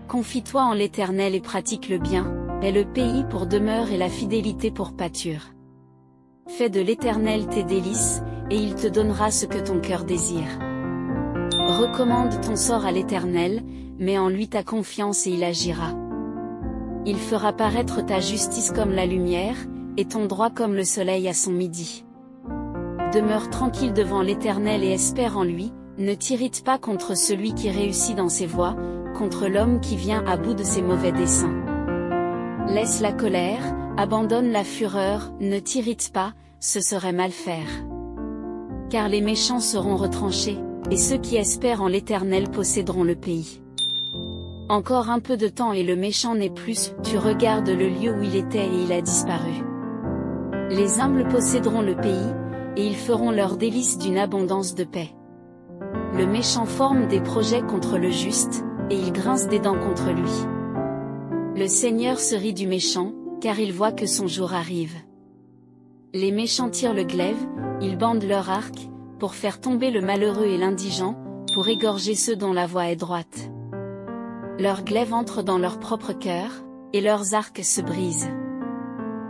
Confie-toi en l'Éternel et pratique le bien, aie le pays pour demeure et la fidélité pour pâture. Fais de l'Éternel tes délices, et il te donnera ce que ton cœur désire. Recommande ton sort à l'Éternel, mets en lui ta confiance et il agira. Il fera paraître ta justice comme la lumière, et ton droit comme le soleil à son midi. Demeure tranquille devant l'Éternel et espère en lui, ne t'irrite pas contre celui qui réussit dans ses voies, contre l'homme qui vient à bout de ses mauvais desseins. Laisse la colère, abandonne la fureur, ne t'irrite pas, ce serait mal faire. Car les méchants seront retranchés, et ceux qui espèrent en l'Éternel posséderont le pays. Encore un peu de temps et le méchant n'est plus, tu regardes le lieu où il était et il a disparu. Les humbles posséderont le pays, et ils feront leur délice d'une abondance de paix. Le méchant forme des projets contre le juste, et il grince des dents contre lui. Le Seigneur se rit du méchant, car il voit que son jour arrive. Les méchants tirent le glaive, ils bandent leur arc, pour faire tomber le malheureux et l'indigent, pour égorger ceux dont la voie est droite. Leurs glaives entrent dans leur propre cœur, et leurs arcs se brisent.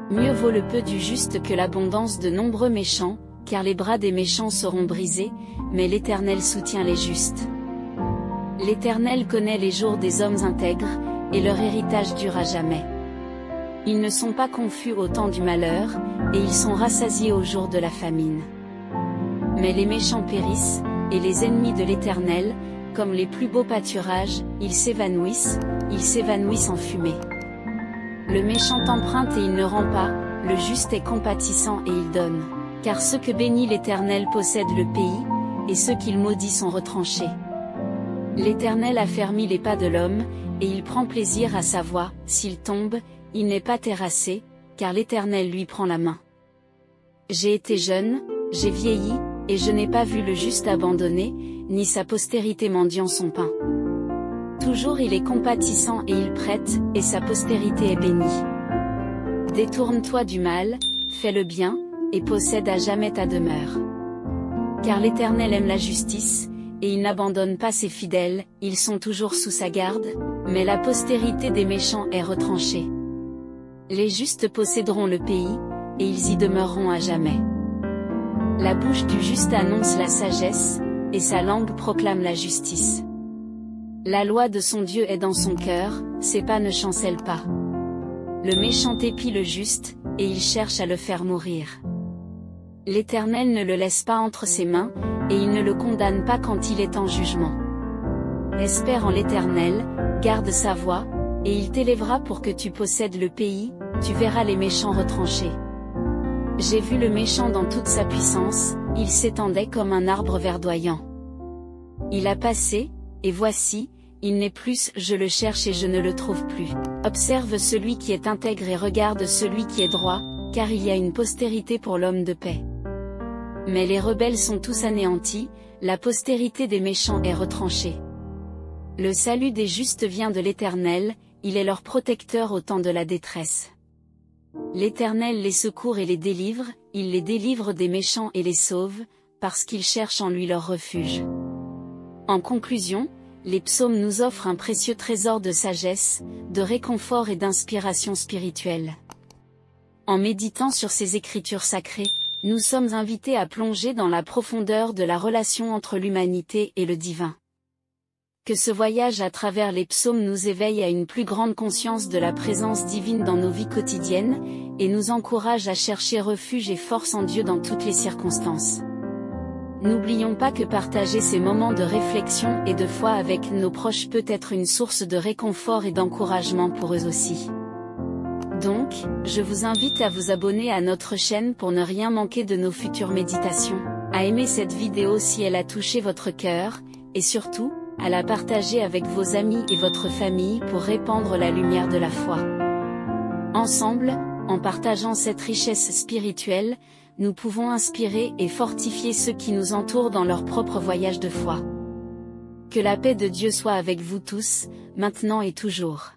Mieux vaut le peu du juste que l'abondance de nombreux méchants, car les bras des méchants seront brisés, mais l'Éternel soutient les justes. L'Éternel connaît les jours des hommes intègres, et leur héritage dure à jamais. Ils ne sont pas confus au temps du malheur, et ils sont rassasiés au jour de la famine. Mais les méchants périssent, et les ennemis de l'Éternel, comme les plus beaux pâturages, ils s'évanouissent en fumée. Le méchant emprunte et il ne rend pas, le juste est compatissant et il donne. Car ceux que bénit l'Éternel possèdent le pays, et ceux qu'il maudit sont retranchés. L'Éternel affermit les pas de l'homme, et il prend plaisir à sa voie, s'il tombe, il n'est pas terrassé, car l'Éternel lui prend la main. J'ai été jeune, j'ai vieilli, et je n'ai pas vu le juste abandonné, ni sa postérité mendiant son pain. Toujours il est compatissant et il prête, et sa postérité est bénie. Détourne-toi du mal, fais le bien, et possède à jamais ta demeure. Car l'Éternel aime la justice, et il n'abandonne pas ses fidèles, ils sont toujours sous sa garde, mais la postérité des méchants est retranchée. Les justes posséderont le pays, et ils y demeureront à jamais. La bouche du juste annonce la sagesse, et sa langue proclame la justice. La loi de son Dieu est dans son cœur, ses pas ne chancellent pas. Le méchant épie le juste, et il cherche à le faire mourir. L'Éternel ne le laisse pas entre ses mains, et il ne le condamne pas quand il est en jugement. Espère en l'Éternel, garde sa voie, et il t'élèvera pour que tu possèdes le pays, tu verras les méchants retranchés. J'ai vu le méchant dans toute sa puissance, il s'étendait comme un arbre verdoyant. Il a passé, et voici, il n'est plus, je le cherche et je ne le trouve plus. Observe celui qui est intègre et regarde celui qui est droit, car il y a une postérité pour l'homme de paix. Mais les rebelles sont tous anéantis, la postérité des méchants est retranchée. Le salut des justes vient de l'Éternel, il est leur protecteur au temps de la détresse. L'Éternel les secourt et les délivre, il les délivre des méchants et les sauve, parce qu'ils cherchent en lui leur refuge. En conclusion, les psaumes nous offrent un précieux trésor de sagesse, de réconfort et d'inspiration spirituelle. En méditant sur ces écritures sacrées, nous sommes invités à plonger dans la profondeur de la relation entre l'humanité et le divin. Que ce voyage à travers les psaumes nous éveille à une plus grande conscience de la présence divine dans nos vies quotidiennes, et nous encourage à chercher refuge et force en Dieu dans toutes les circonstances. N'oublions pas que partager ces moments de réflexion et de foi avec nos proches peut être une source de réconfort et d'encouragement pour eux aussi. Donc, je vous invite à vous abonner à notre chaîne pour ne rien manquer de nos futures méditations, à aimer cette vidéo si elle a touché votre cœur, et surtout, à la partager avec vos amis et votre famille pour répandre la lumière de la foi. Ensemble, en partageant cette richesse spirituelle, nous pouvons inspirer et fortifier ceux qui nous entourent dans leur propre voyage de foi. Que la paix de Dieu soit avec vous tous, maintenant et toujours.